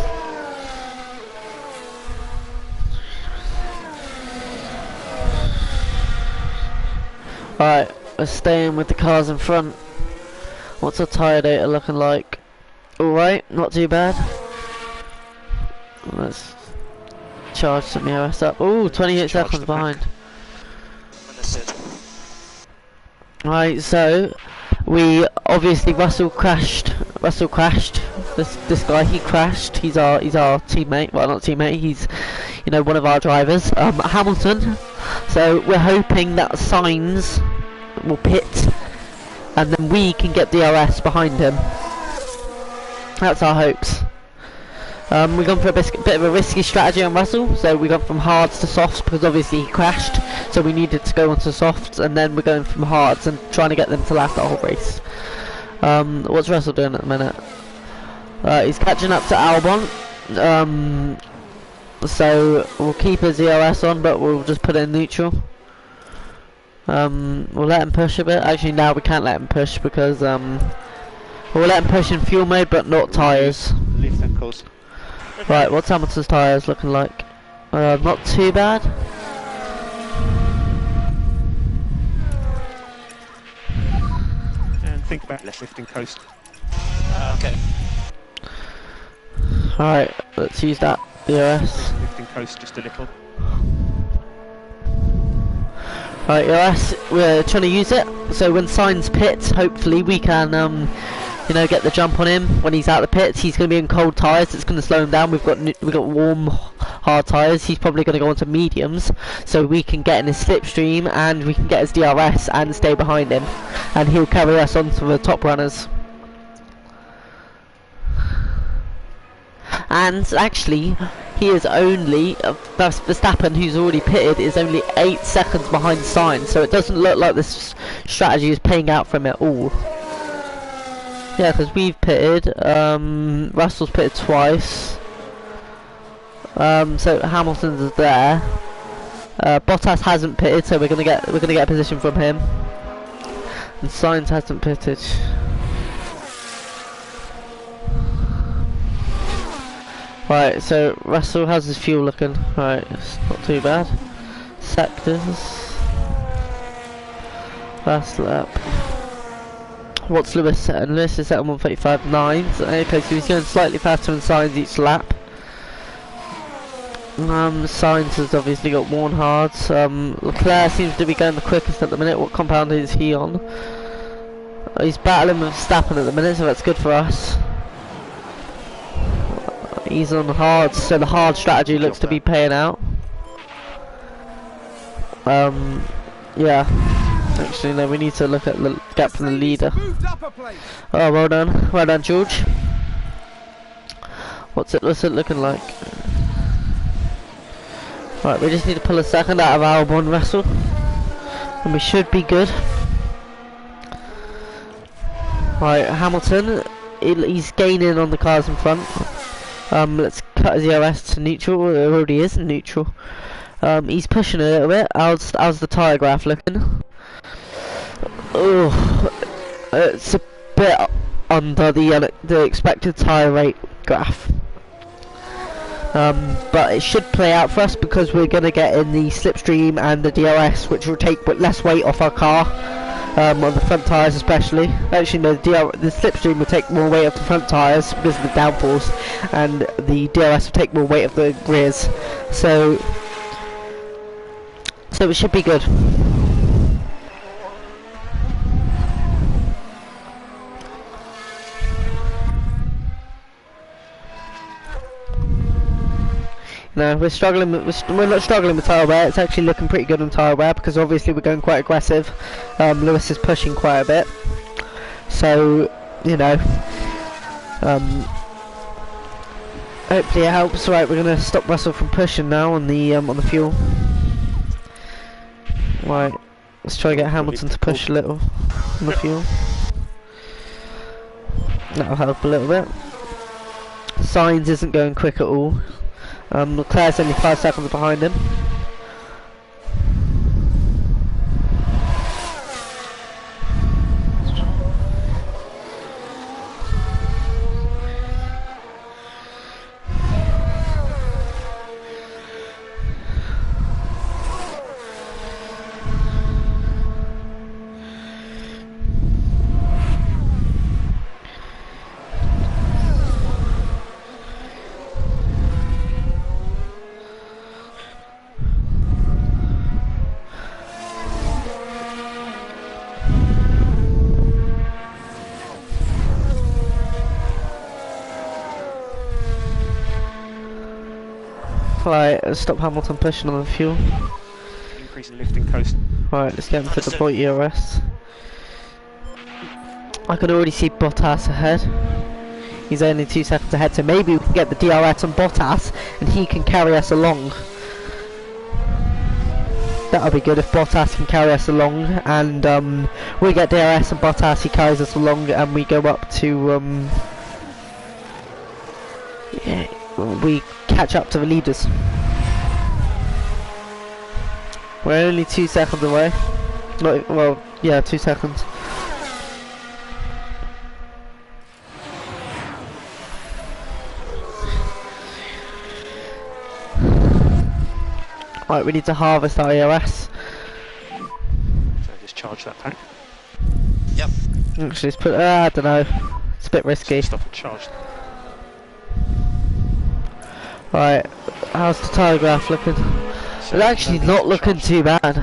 Right, we're staying with the cars in front. What's our tyre data looking like? Alright, not too bad. Let's charge some EOS up. Ooh, 28 seconds behind. Right, so we obviously Russell crashed. This guy, he crashed. He's our teammate. Well, not teammate. He's, you know, one of our drivers. Hamilton. So we're hoping that Sainz will pit, and then we can get DRS behind him. That's our hopes. We've gone for a bit of a risky strategy on Russell, so we've gone from hards to softs because obviously he crashed, so we needed to go onto softs, and then we're going from hards and trying to get them to last the whole race. What's Russell doing at the minute? He's catching up to Albon, so we'll keep his EOS on, but we'll just put it in neutral. We'll let him push a bit. Actually, now we can't let him push because we'll let him push in fuel mode, but not tyres. Lift and coast. Right, what's Hamilton's tyres looking like? Not too bad. And think about left lifting coast. Okay. Alright, let's use that EOS. Lifting coast just a little. Right, EOS, we're trying to use it, so when Sainz pits, hopefully we can, you know, get the jump on him when he's out of the pits. He's going to be in cold tyres, it's going to slow him down. We've got warm, hard tyres. He's probably going to go onto mediums, so we can get in his slipstream and we can get his DRS and stay behind him, and he'll carry us on to the top runners. And actually, he is only Verstappen, who's already pitted, is only 8 seconds behind Sainz, so it doesn't look like this strategy is paying out for him at all. Yeah, because we've pitted, Russell's pitted twice, so Hamilton's is there. Bottas hasn't pitted, so we're gonna get a position from him, and Sainz hasn't pitted. Right, so Russell, how's his fuel looking? Right, it's not too bad. Sectors. Last lap. What's Lewis setting? Lewis is set on 135.9. So, okay, so he's going slightly faster than Sainz each lap. Sainz has obviously got worn hards. Leclerc seems to be going the quickest at the minute. What compound is he on? He's battling with Verstappen at the minute, so that's good for us. He's on hard, so the hard strategy looks to be paying out. Yeah. Actually, no, we need to look at the gap from the leader. Oh, well done, George. What's it looking like? Right, we just need to pull a second out of Albon, Russell, and we should be good. Right, Hamilton, he's gaining on the cars in front. Let's cut his EOS to neutral. It already is neutral. He's pushing a little bit. How's the tyre graph looking? Oh, it's a bit under the expected tyre rate graph. But it should play out for us because we're going to get in the slipstream and the DRS, which will take less weight off our car. on the front tyres especially. Actually no, the slipstream will take more weight off the front tyres because of the downforce, and the DRS will take more weight of the rears. So it should be good. No, we're struggling. We're not struggling with tyre wear. It's actually looking pretty good on tyre wear because obviously we're going quite aggressive. Lewis is pushing quite a bit, so you know. Hopefully it helps. Right, we're gonna stop Russell from pushing now on the fuel. Right, let's try to get Hamilton to push a little on the fuel. That'll help a little bit. Sainz isn't going quick at all. Leclerc's only 5 seconds behind him. Right, let's stop Hamilton pushing on the fuel. Increasing lifting coast. Right, let's get him to deploy ERS. I can already see Bottas ahead. He's only 2 seconds ahead, so maybe we can get the DRS on Bottas and he can carry us along. That'll be good if Bottas can carry us along, and we get DRS and Bottas, he carries us along, and we go up to yeah, we catch up to the leaders. We're only 2 seconds away. Not, well, yeah, 2 seconds. Right, we need to harvest our ERS. So just charge that pack. Yep. Actually, let's put. I don't know. It's a bit risky. Stop and charge. Right, how's the tyre graph looking? So It's actually not looking too bad.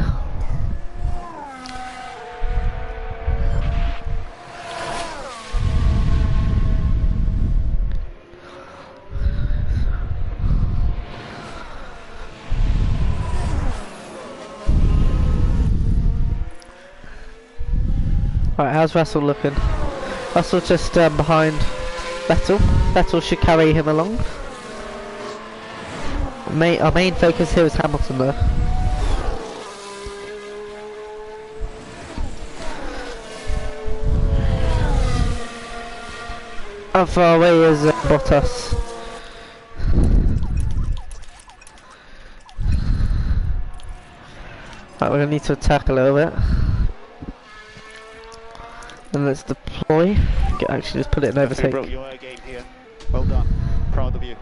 Right, how's Russell looking? Russell's just behind Vettel. Vettel should carry him along. Our main focus here is Hamilton though. How far away is Bottas? Right, we're gonna need to attack a little bit. And let's deploy. Actually, just put it in overtake. Broke your air game here. Well done. Proud of you.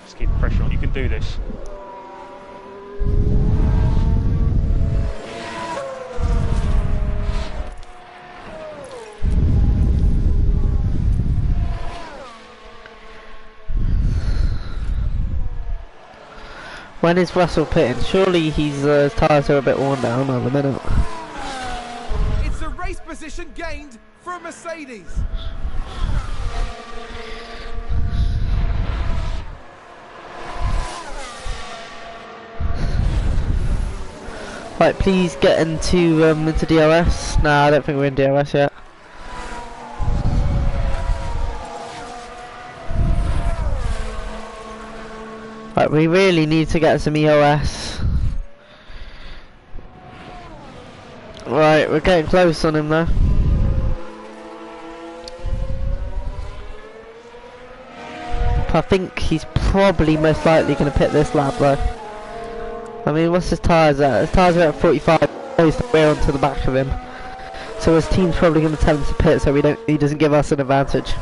Just keep the pressure on. You can do this. When is Russell pitting? Surely his tyres are a bit worn down at the minute. It's a race position gained for a Mercedes. Right, please get into DRS. Nah, I don't think we're in DRS yet. Right, we really need to get some EOS. Right, we're getting close on him though. I think he's probably most likely going to pit this lap though. I mean, what's his tyres at? His tyres are at 45. We're onto the back of him. So his team's probably going to tell him to pit so he doesn't give us an advantage.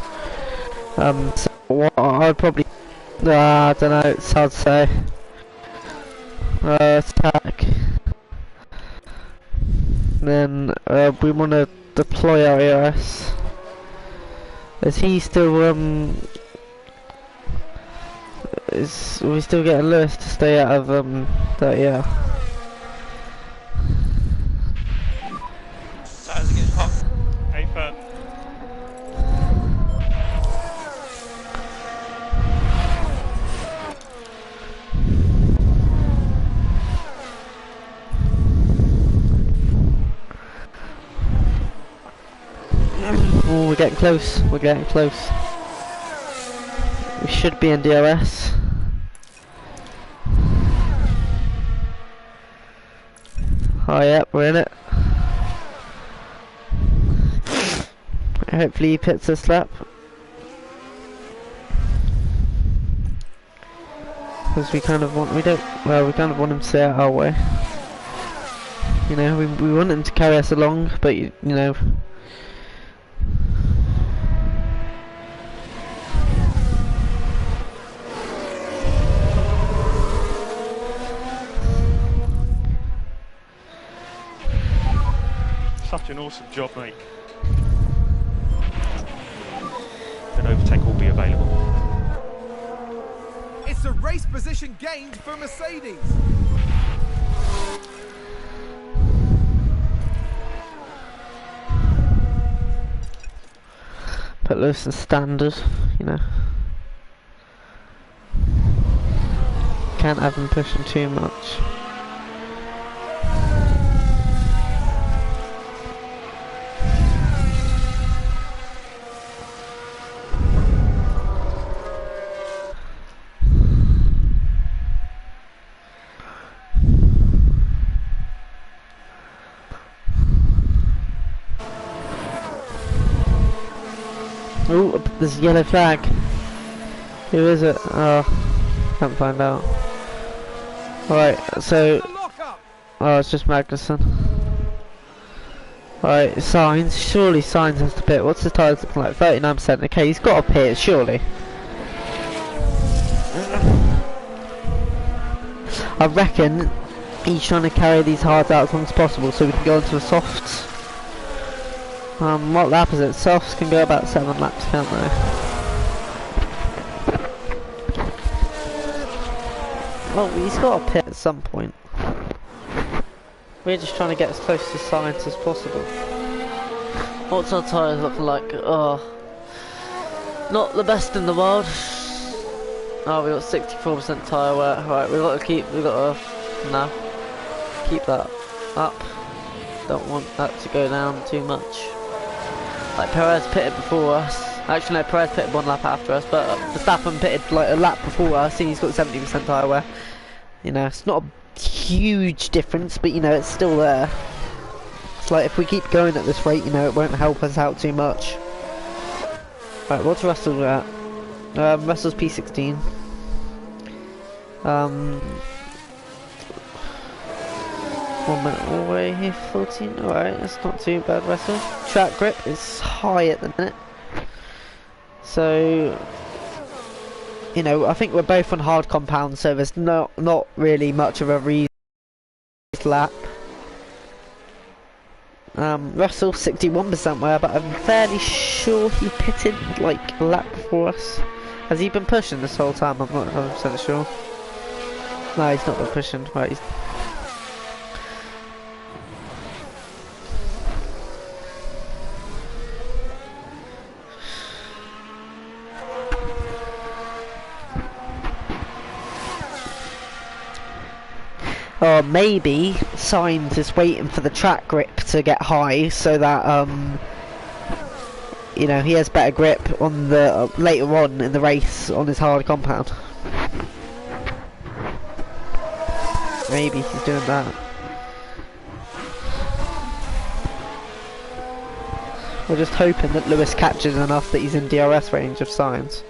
So what I'd probably... I don't know, it's hard to say. Attack. then we want to deploy our EOS. Is he still are we still getting Lewis to stay out of that? Yeah. Tires are getting hot. A-firm. Oh, we're getting close. We're getting close. We should be in DRS. Oh, yep, we're in it. Hopefully he pits this lap. Because we kind of want, we kind of want him to stay out our way. You know, we want him to carry us along, but you know. Such an awesome job, mate. An overtake will be available. It's a race position gained for Mercedes. Put Lewis in standard, you know. Can't have him pushing too much. Oh, there's a yellow flag. Who is it? Oh, can't find out. Alright, so... Oh, it's just Magnussen. Alright, Signs. Surely Signs has to pit. What's the tyres looking like? 39%. Okay, he's got to pit, surely. I reckon he's trying to carry these hards out as long as possible so we can go into the softs. What lap is it? Softs can go about 7 laps, can't they? Well, he's got to pit at some point. We're just trying to get as close to science as possible. What's our tyres looking like? Oh, not the best in the world. Oh, we got 64% tyre wear. Right, we got to keep that up. Don't want that to go down too much. Like Perez pitted before us. Actually no, Perez pitted 1 lap after us, but Verstappen pitted like a lap before us and he's got 70% tyre wear. You know, it's not a huge difference, but you know, it's still there. It's like if we keep going at this rate, you know, it won't help us out too much. Right, what's Russell at? Russell's P16. 1 minute away here, 14. Alright, that's not too bad, Russell. Track grip is high at the minute. So, you know, I think we're both on hard compound, so there's not really much of a reason lap. Russell 61% wear, but I'm fairly sure he pitted like a lap before us. Has he been pushing this whole time? I'm not 100% sure. No, he's not been pushing. Right, he's... Or maybe Sainz is waiting for the track grip to get high so that you know, he has better grip on the later on in the race on his hard compound. Maybe he's doing that. We're just hoping that Lewis catches enough that he's in DRS range of Sainz.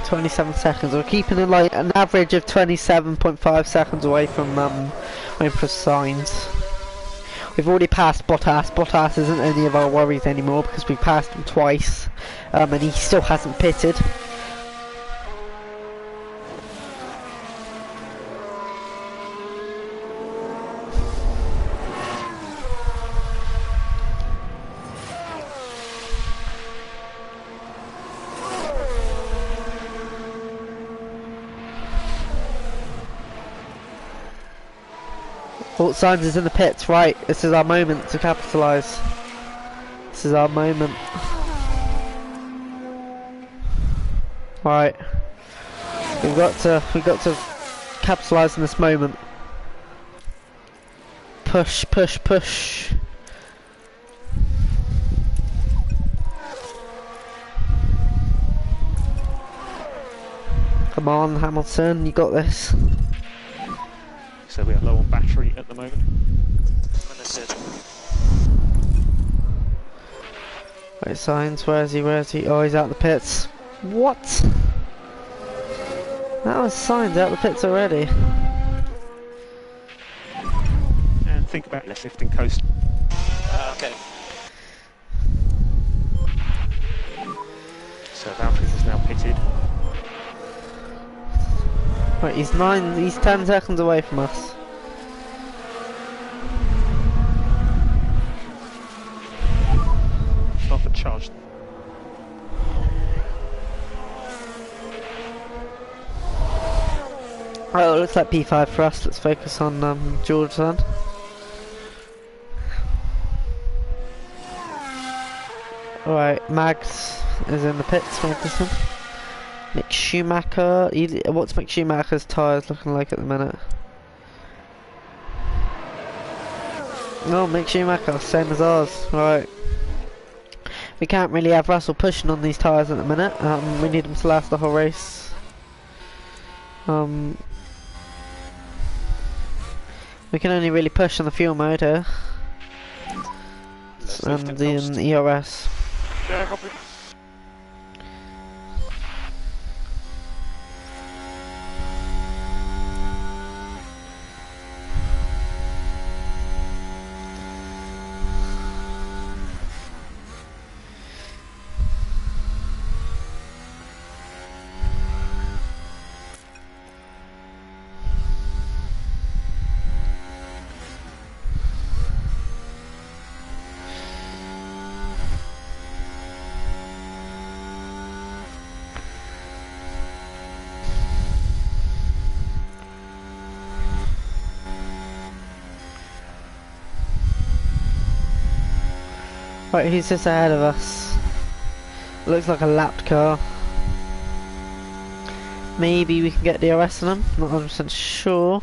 27 seconds. We're keeping it like an average of 27.5 seconds away from waiting for signs. We've already passed Bottas. Bottas isn't any of our worries anymore because we passed him twice, and he still hasn't pitted. Oh, Sainz is in the pits, right. This is our moment to capitalise. This is our moment. Right. We've got to capitalise on this moment. Push, push, push. Come on, Hamilton, you got this. So we are low on battery at the moment. Wait, Sainz, where is he? Where is he? Oh, he's out the pits. What? That was Sainz out the pits already. And think about less lifting coast. Okay. So Valtteri is now pitted. Right, he's 10 seconds away from us. Stop and charge. Right, well, it looks like P5 for us. Let's focus on George then. Alright, Mags is in the pits, Magnussen. Mick Schumacher. What's Mick Schumacher's tyres looking like at the minute? No, Mick Schumacher, same as ours. Right. We can't really have Russell pushing on these tyres at the minute. We need him to last the whole race. We can only really push on the fuel mode here. And in ERS. Yeah, copy. Right, he's just ahead of us. Looks like a lapped car. Maybe we can get DRS on him, not 100% sure.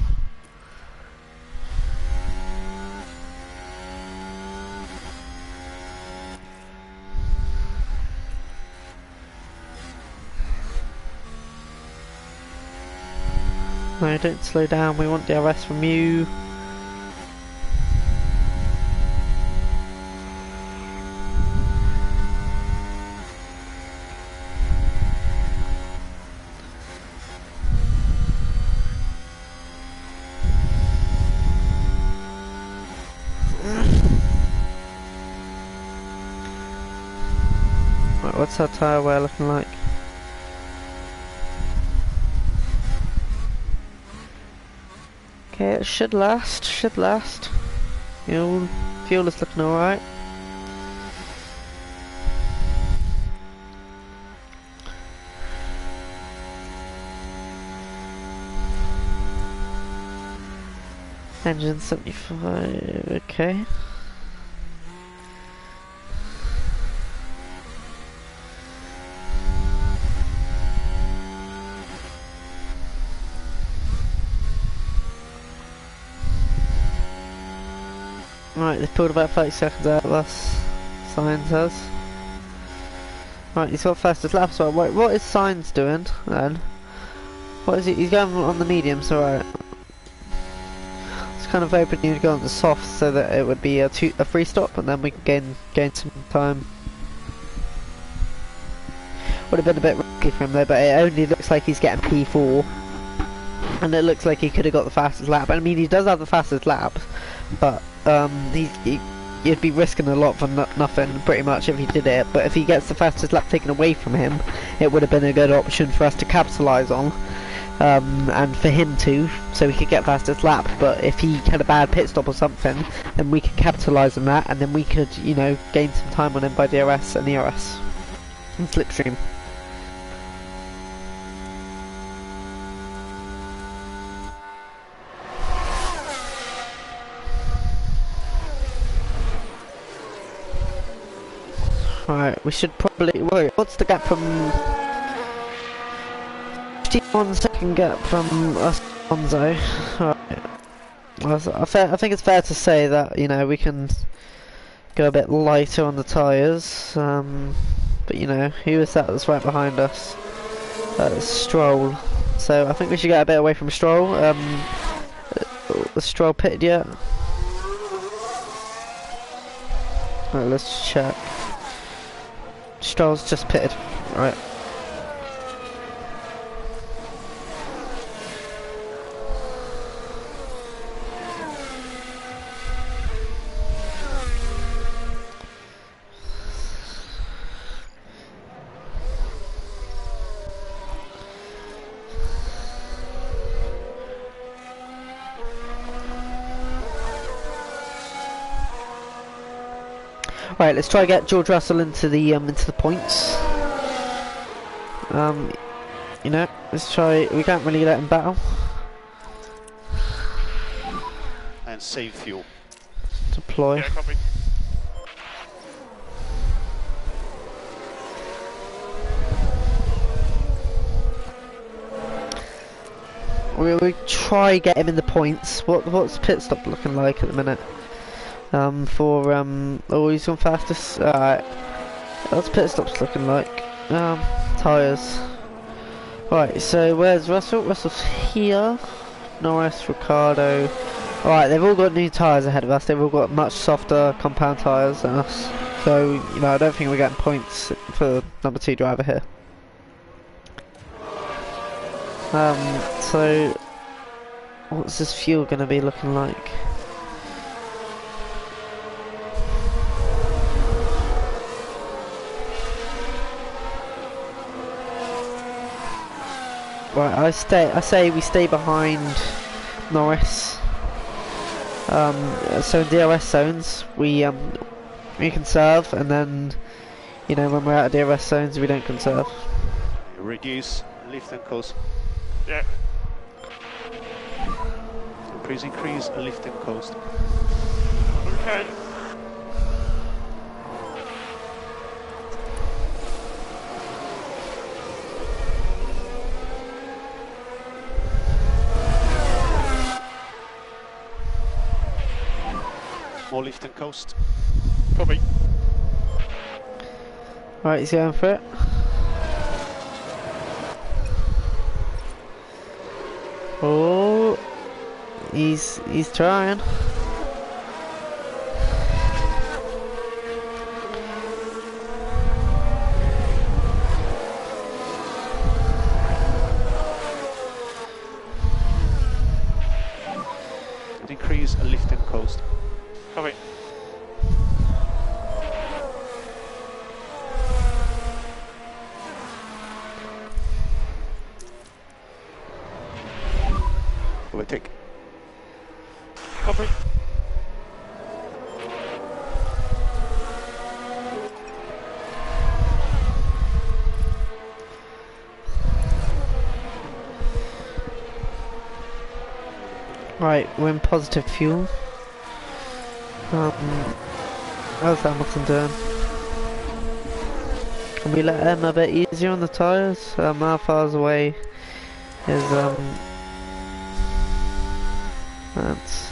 No, don't slow down, we want DRS from you. Right, what's our tyre wear looking like? Okay, it should last, Fuel is looking alright. Engine 75, okay. Right, they've pulled about 30 seconds out of us, Sainz has. Right, he's got fastest lap, so wait, what is Sainz doing then? What is he? He's going on the mediums, alright. It's kind of hoping you'd go on the soft so that it would be a free stop and then we can gain some time. Would have been a bit risky for him though, but it only looks like he's getting P4. And it looks like he could have got the fastest lap. I mean, he does have the fastest lap, but you'd be risking a lot for nothing, pretty much, if he did it. But if he gets the fastest lap taken away from him, it would have been a good option for us to capitalise on. And for him too, so he could get fastest lap. But if he had a bad pit stop or something, then we could capitalise on that, and then we could, you know, gain some time on him by DRS and ERS and slipstream. Right, we should probably... Wait, what's the gap from... 51 second gap from us, Bonzo. Right. I think it's fair to say that, you know, we can go a bit lighter on the tyres. But, you know, who was that that's right behind us? Stroll. So I think we should get a bit away from Stroll. The Stroll pitted yet? Right, let's check. Stroll's just pitted. Right. Right, let's try to get George Russell into the points. You know, let's try. We can't really let him battle. And save fuel. Deploy. Yeah, copy. We try get him in the points. What's pit stop looking like at the minute? Oh, he's gone fastest. Alright. What's pit stops looking like? Tyres. Right, so where's Russell? Russell's here. Norris, Ricciardo. Alright, they've all got new tyres ahead of us. They've all got much softer compound tyres than us. So, you know, I don't think we're getting points for number 2 driver here. So what's this fuel going to be looking like? Right, I say we stay behind Norris. So in DRS zones we conserve, and then, you know, when we're out of DRS zones we don't conserve. Reduce lift and coast. Yeah. Please increase lift and coast. Okay. More lift and coast. Copy. Right, he's going for it. Oh, he's trying. Increase lift and coast. Copy. Overtake. Copy. Right, we're in positive fuel. How's Hamilton doing? Can we let him a bit easier on the tyres? How far away is Lance?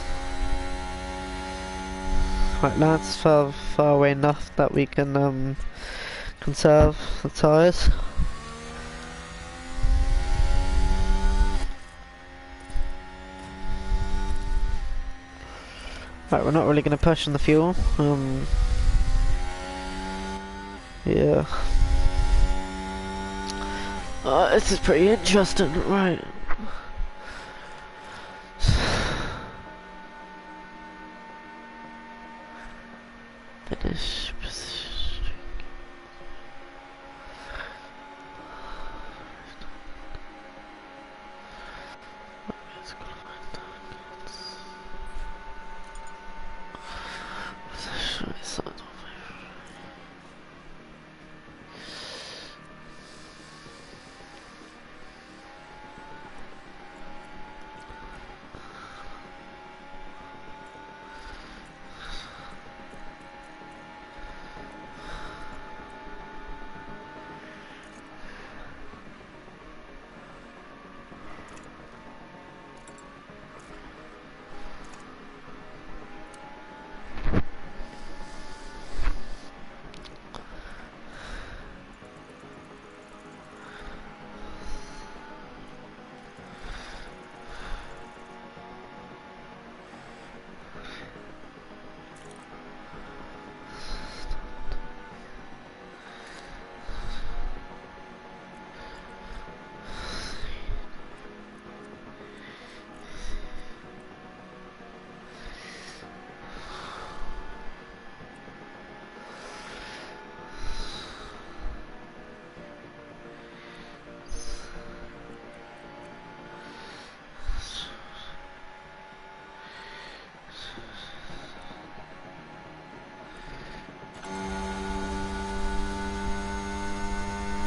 Right, Lance far away enough that we can conserve the tyres. Right, we're not really going to push on the fuel. Yeah. This is pretty interesting, right? Finish position.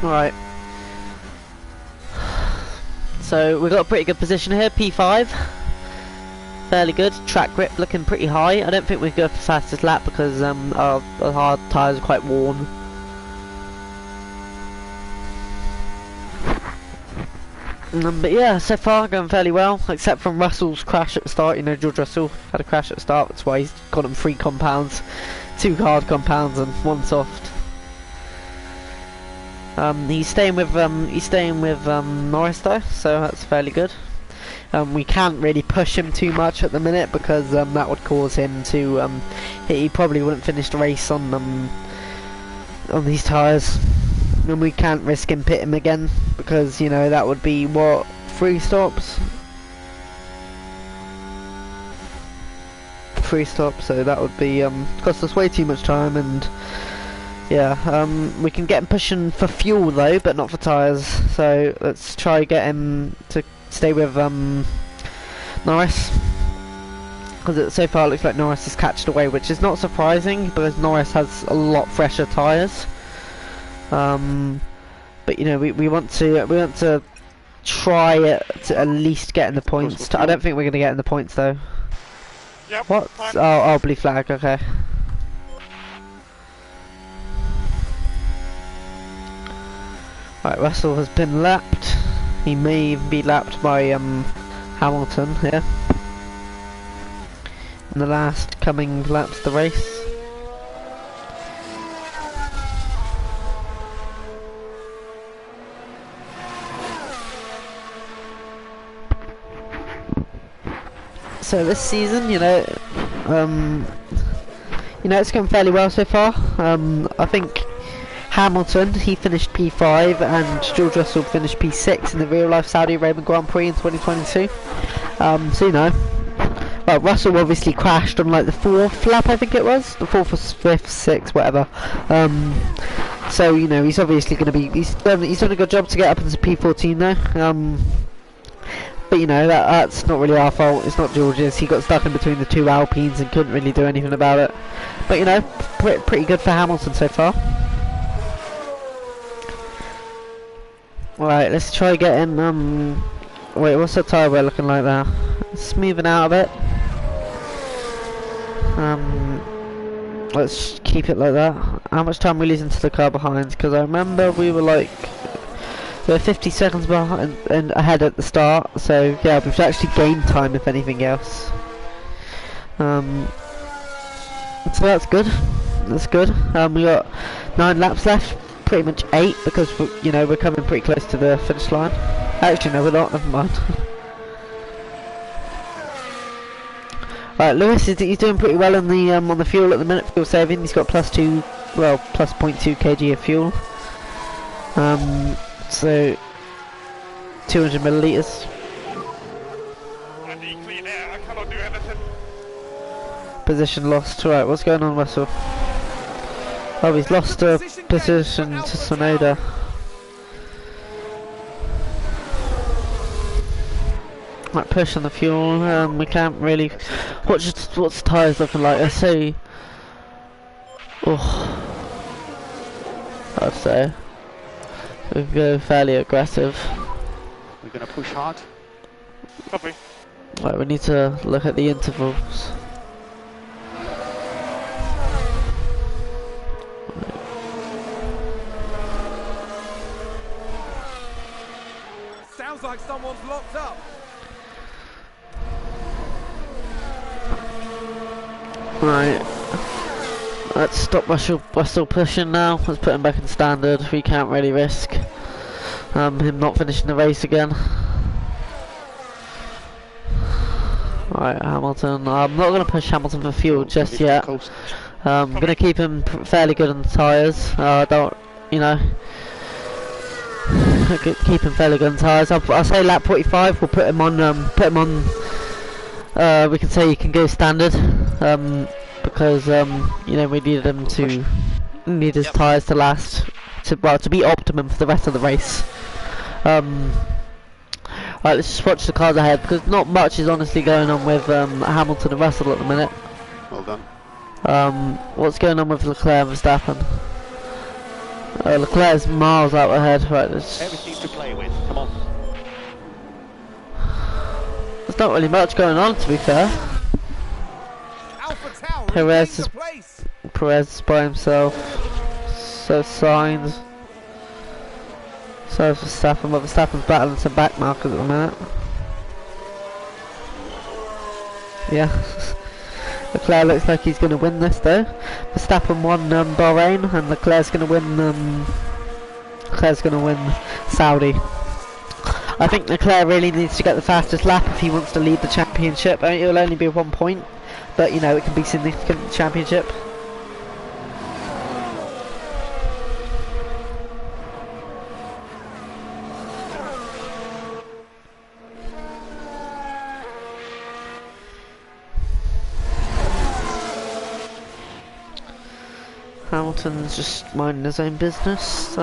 Right. So we've got a pretty good position here, P5. Fairly good. Track grip looking pretty high. I don't think we can go for fastest lap because our hard tyres are quite worn. But yeah, so far going fairly well, except from Russell's crash at the start. You know, George Russell had a crash at the start, that's why he's got him 3 compounds, 2 hard compounds and 1 soft. He's staying with Norris though, so that's fairly good. We can't really push him too much at the minute because that would cause him to he probably wouldn't finish the race on these tyres. And we can't risk him pitting again because, you know, that would be what, 3 stops? 3 stops, so that would be cost us way too much time. And yeah, we can get him pushing for fuel though, but not for tyres, so let's try get him to stay with Norris, because so far it looks like Norris has catched away, which is not surprising because Norris has a lot fresher tyres. But you know, we want to try to at least get in the points. I don't think we're going to get in the points though. Yep. What? Fine. Oh, blue flag. Okay. Right, Russell has been lapped. He may even be lapped by Hamilton here in the last coming laps of the race. So this season, you know, it's going fairly well so far. I think Hamilton, he finished P5 and George Russell finished P6 in the real life Saudi Arabian Grand Prix in 2022. So you know, well, Russell obviously crashed on like the 4th lap, I think it was, the 4th or 5th, 6th, whatever. So you know, he's obviously going to be, he's done a good job to get up into P14 though. But you know, that's not really our fault, it's not George's. He got stuck in between the 2 Alpines and couldn't really do anything about it. But you know, pretty good for Hamilton so far. Right, let's try getting, wait, what's the tyre wear looking like there? Smoothing out a bit. Let's keep it like that. How much time are we losing to the car behind? Because I remember we were like, we were 50 seconds behind and ahead at the start, so yeah, we've actually gained time if anything else. So that's good. That's good. We got 9 laps left, pretty much 8 because you know, we're coming pretty close to the finish line. Actually, no, we're not. Never mind. Right, Lewis he's doing pretty well on the fuel at the minute. Fuel saving. He's got plus 0.2 kg of fuel. So 200 milliliters. Clean air, I cannot do anything. Position lost. Right, what's going on, Russell? Oh, he's lost a position to Sonoda. Right, push on the fuel. We can't really. What's the tyres looking like? I see. Oh, I'd say we can go fairly aggressive. We're going to push hard. Copy. Right, we need to look at the intervals. Sounds like someone's locked up. Right, let's stop Russell pushing now. Let's put him back in standard. We can't really risk him not finishing the race again. Right, Hamilton. I'm not going to push Hamilton for fuel just yet. I'm going to keep him fairly good on the tyres. Don't, you know, keep him fairly good on tyres. I'll say lap 45. We'll put him on. We can say he can go standard, because you know, we needed him to need his tyres to last, to be optimum for the rest of the race. Right, let's just watch the cars ahead because not much is honestly going on with Hamilton and Russell at the minute. Well done. What's going on with Leclerc and Verstappen? Leclerc's miles out ahead. Right, Everything to play with. Come on. there's not really much going on, to be fair. Alpha Tauri Perez gains is- a place. Perez is by himself. So signs. So Verstappen, but Verstappen's battling some back markers at the minute. Yeah. Leclerc looks like he's going to win this though. Verstappen won Bahrain, and Leclerc's going to win. Saudi. I think Leclerc really needs to get the fastest lap if he wants to lead the championship. I mean, it'll only be 1 point, but you know it can be significant in the championship. Hamilton's just minding his own business.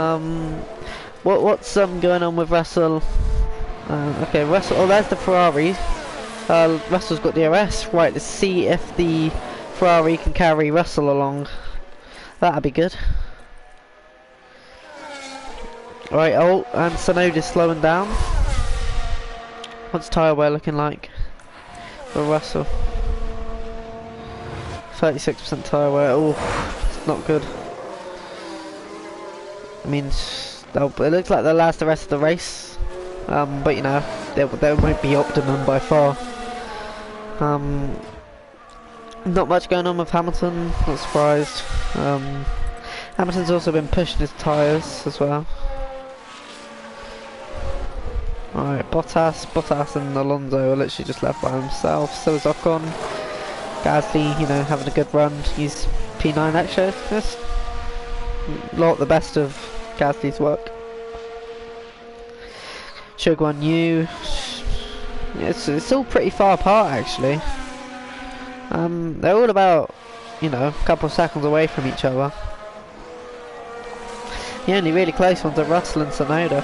What's going on with Russell? Okay, Russell. Oh, there's the Ferrari. Russell's got DRS. Right, let's see if the Ferrari can carry Russell along. That'd be good. Right, oh, and Tsunoda's slowing down. What's tyre wear looking like for Russell? 36% tyre wear. Oh, it's not good. I mean, it looks like they'll last the rest of the race. But you know, they won't be optimum by far. Not much going on with Hamilton, not surprised. Hamilton's also been pushing his tyres as well. Alright, Bottas and Alonso are literally just left by himself. So is Ocon. Gasly, you know, having a good run. He's P9 actually. Just not the best of Gasly's work. Guan Yu. It's all pretty far apart actually. They're all about, you know, a couple of seconds away from each other. The only really close ones are Russell and Tsunoda.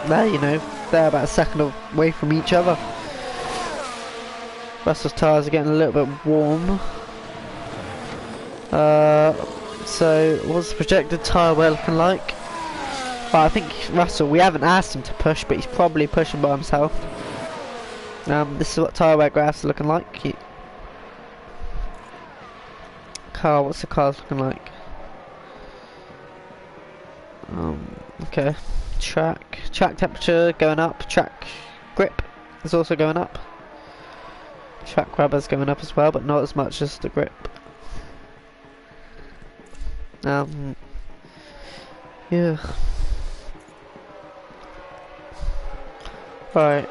There, you know, they're about a second away from each other. Russell's tyres are getting a little bit warm. So what's the projected tyre wear looking like? Well, I think Russell, we haven't asked him to push, but he's probably pushing by himself. This is what tyre wear graphs are looking like. What's the cars looking like? Okay. Track temperature going up. Track grip is also going up. Track rubber's going up as well, but not as much as the grip. Yeah. Right.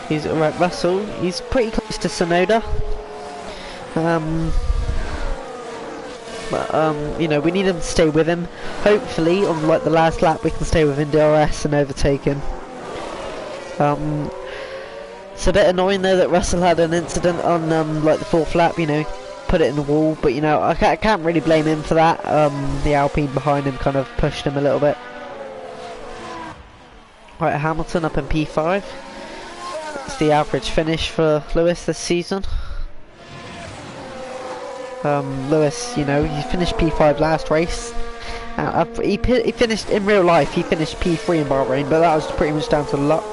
He's right, Russell. He's pretty close to Tsunoda. But you know, we need him to stay with him. Hopefully, on like the last lap, we can stay within DRS and overtake him. It's a bit annoying though that Russell had an incident on like the fourth lap. You know, put it in the wall. But you know, I can't really blame him for that. The Alpine behind him kind of pushed him a little bit. Right, Hamilton up in P5. It's the average finish for Lewis this season. Lewis, you know, he finished P5 last race. He finished in real life. He finished P3 in Bahrain, but that was pretty much down to luck.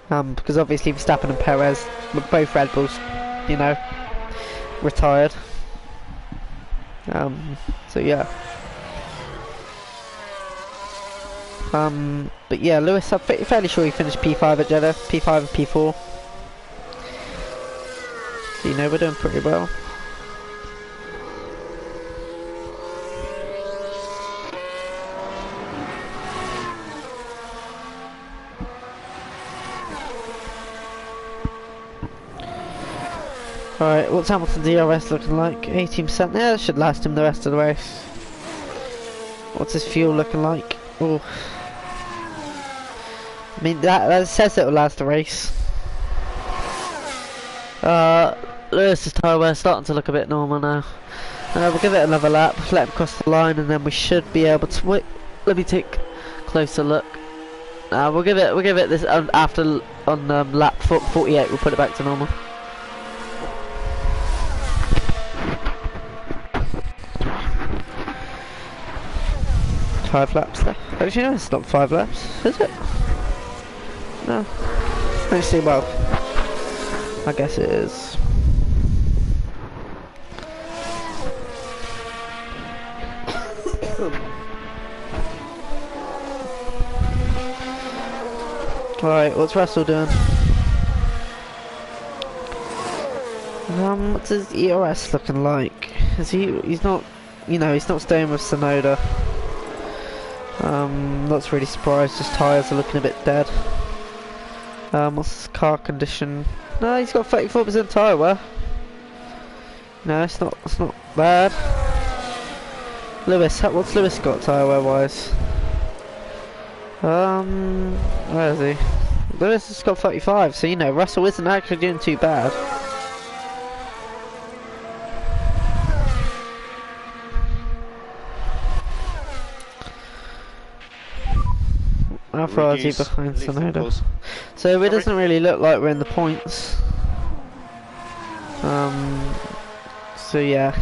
Because obviously Verstappen and Perez were both Red Bulls, you know, retired. So yeah. But yeah, Lewis, I'm fairly sure he finished P5 at Jeddah, P5 and P4. So you know, we're doing pretty well. Alright, what's Hamilton's DRS looking like? 18%. Yeah, that should last him the rest of the race. What's his fuel looking like? Oh. I mean, that says it will last the race. Lewis's tyre wear starting to look a bit normal now. We'll give it another lap, let him cross the line, and then we should be able to... Wait, let me take a closer look. we'll give it this after on lap 48. We'll put it back to normal. Five laps there. Actually, no, it's not 5 laps, is it? No. Actually, well, I guess it is. Alright, what's Russell doing? What's his ERS looking like? He's not, you know, he's not staying with Sonoda. Not really surprised, just tyres are looking a bit dead. What's his car condition? No, he's got 34% tyre wear. No, it's not bad. Lewis, what's Lewis got tyre wear wise? Where is he? Lewis has got 35, so you know, Russell isn't actually doing too bad. How far is he behind Sonoda? So it doesn't really look like we're in the points. So yeah.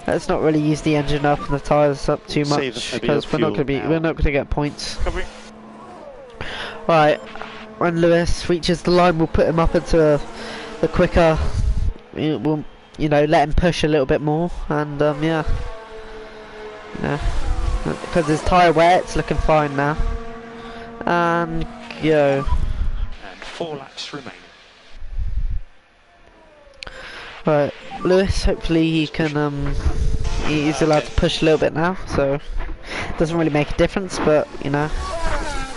Let's not really use the engine up and the tyres up too much because we're not gonna get points. Right, when Lewis reaches the line, we'll put him up into the quicker. We'll, you know, let him push a little bit more, and yeah, because his tyre wear, it's looking fine now. And go. And 4 laps remaining. Right, Lewis, hopefully he can, he's allowed to push a little bit now, so it doesn't really make a difference, but, you know,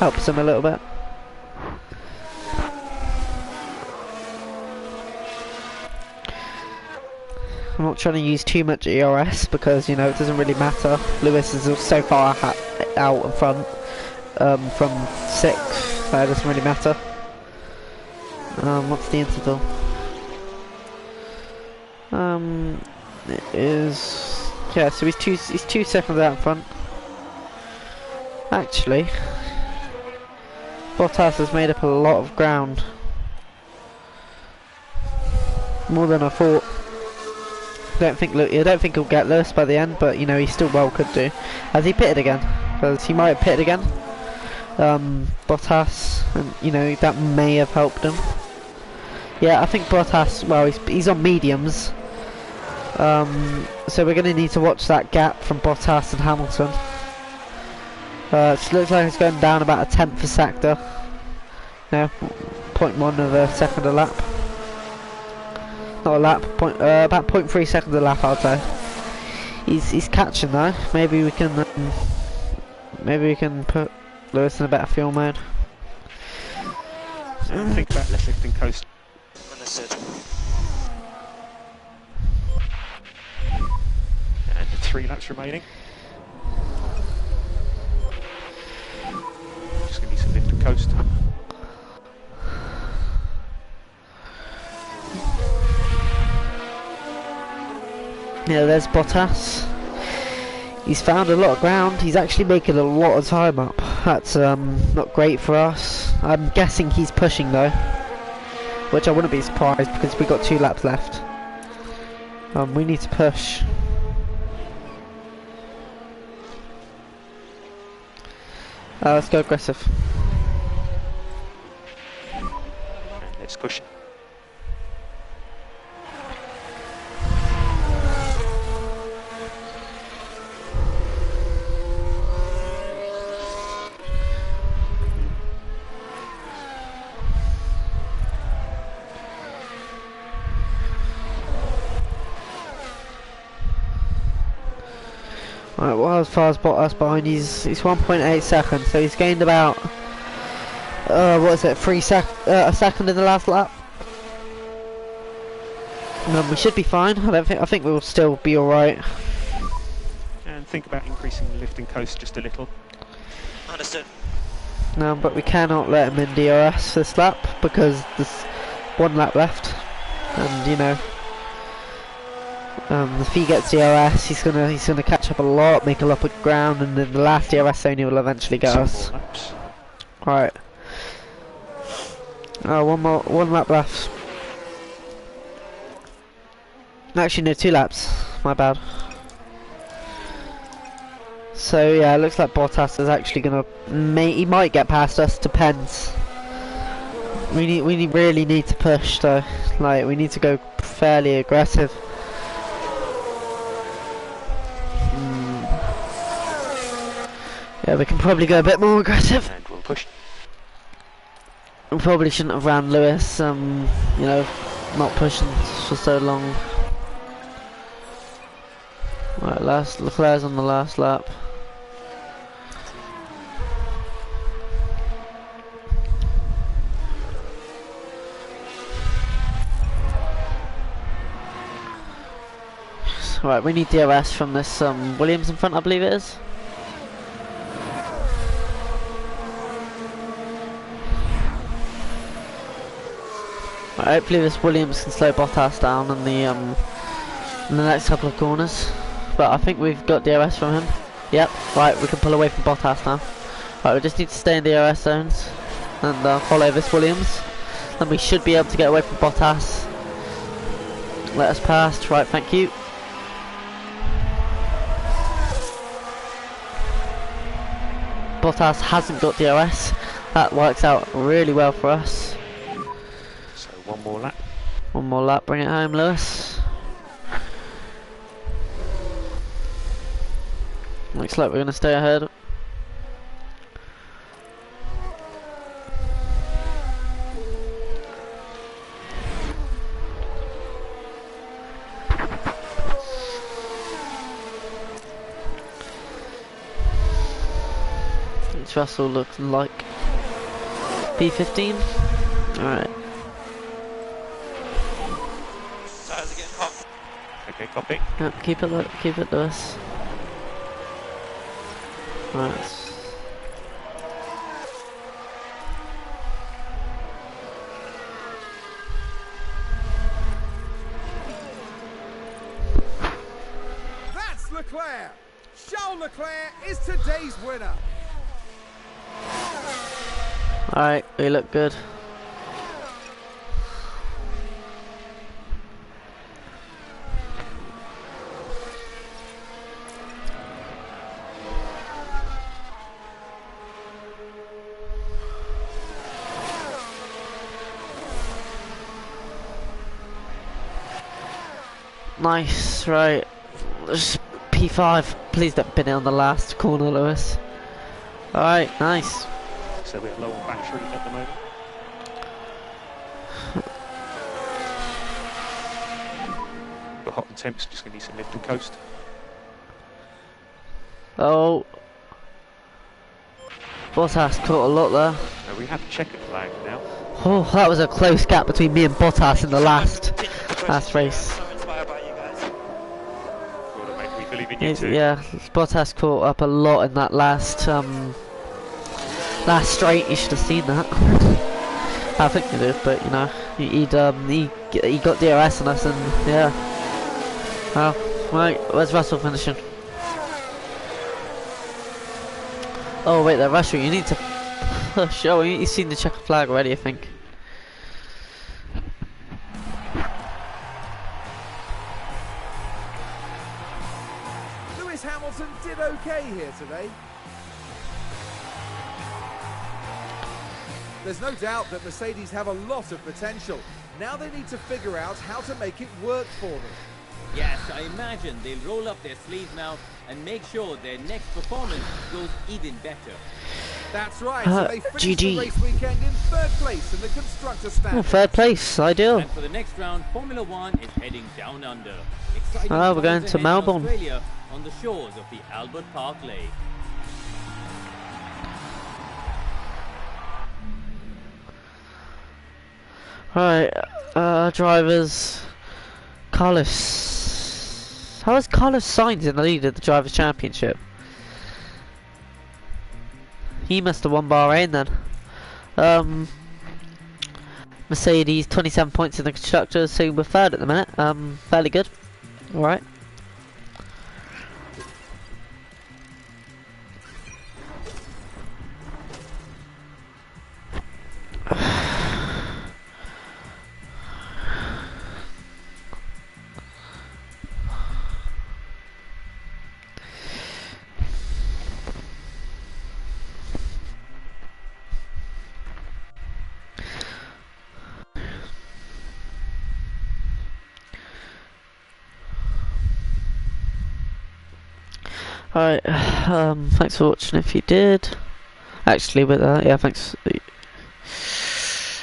helps him a little bit. I'm not trying to use too much ERS because, you know, it doesn't really matter. Lewis is so far out in front from 6th, so it doesn't really matter. What's the interval? It is, yeah, so he's 2 seconds out in front. Actually, Bottas has made up a lot of ground, more than I thought. I don't think he'll get Lewis by the end, but you know, he still well could do. Has he pitted again? Because he might have pitted again. Bottas, and you know, that may have helped him. Yeah, I think Bottas, well, he's on mediums. So we're going to need to watch that gap from Bottas and Hamilton. It looks like it's going down about a 1/10 a sector. No, 0.1 of a second a lap. Not a lap, about 0.3 seconds a lap, I'd say. He's catching though. Maybe we can put Lewis in a better fuel mode. So think about left lifting coast. Understood. And 3 laps remaining. Just going to be some lift and coast. Yeah, there's Bottas. He's found a lot of ground. He's actually making a lot of time up. That's not great for us. I'm guessing he's pushing though, which I wouldn't be surprised because we've got 2 laps left. We need to push. Let's go aggressive. And let's push. Right, well, as far as Bottas behind, he's 1.8 seconds, so he's gained about what is it, a second in the last lap. We should be fine. I think we'll still be all right. And think about increasing the lift and coast just a little. Understood. No, but we cannot let him in DRS this lap because there's 1 lap left, and you know. If he gets DRS, he's gonna catch up a lot, make a lot of ground, and then the last DRS only will eventually get us. Right. Oh, one lap left. Actually, no, 2 laps. My bad. So yeah, it looks like Bottas is actually gonna. He might get past us. Depends. We really need to push though. Like we need to go fairly aggressive. Yeah, we can probably go a bit more aggressive. And we'll push. We probably shouldn't have ran Lewis. You know, not pushing for so long. Right, Leclerc's on the last lap. Right, we need DRS from this Williams in front, I believe it is. Right, hopefully this Williams can slow Bottas down in the next couple of corners. But I think we've got DRS from him. Yep, right, we can pull away from Bottas now. Right, we just need to stay in DRS zones and follow this Williams. Then we should be able to get away from Bottas. Let us past, right, thank you. Bottas hasn't got DRS. That works out really well for us. So one more lap. One more lap, bring it home, Lewis. Looks like we're going to stay ahead. Russell looks like P15. Alright. Tires are getting hot. Okay, copy. Yep, keep it Lewis. Right. That's Leclerc! Charles Leclerc is today's winner. Alright, we look good. Nice, right. Just P5. Please don't bin it on the last corner, Lewis. Alright, nice. So we're low on battery at the moment. We're hot and temps, just going to need some lift and coast. Oh. Bottas caught a lot there. So we have checker flag now. Oh, that was a close gap between me and Bottas in the last race. So inspired by you guys. Well, mate, we believe in you too. Yeah, Bottas caught up a lot in that last straight. You should have seen that. I think he did, but you know, he got DRS on us, and yeah. Well, right, where's Russell finishing? Oh wait, they're rushing. You need to push. Oh, you've seen the checkered flag already, I think. Lewis Hamilton did okay here today. There's no doubt that Mercedes have a lot of potential. Now they need to figure out how to make it work for them. Yes, I imagine they'll roll up their sleeves now and make sure their next performance goes even better. That's right, so they finished the race weekend in 3rd place in the Constructors' Standings. Oh, 3rd place, ideal. And for the next round, Formula One is heading down under. Exciting Oh, we're going times to ahead in Melbourne. Australia on the shores of the Albert Park Lake. Right, drivers. Carlos. How is Carlos Sainz in the lead of the Drivers' Championship? He must have won Bahrain then. Mercedes, 27 points in the Constructors, so we're 3rd at the minute. Fairly good. Alright. Alright, thanks for watching if you did. Actually, with that, yeah, thanks.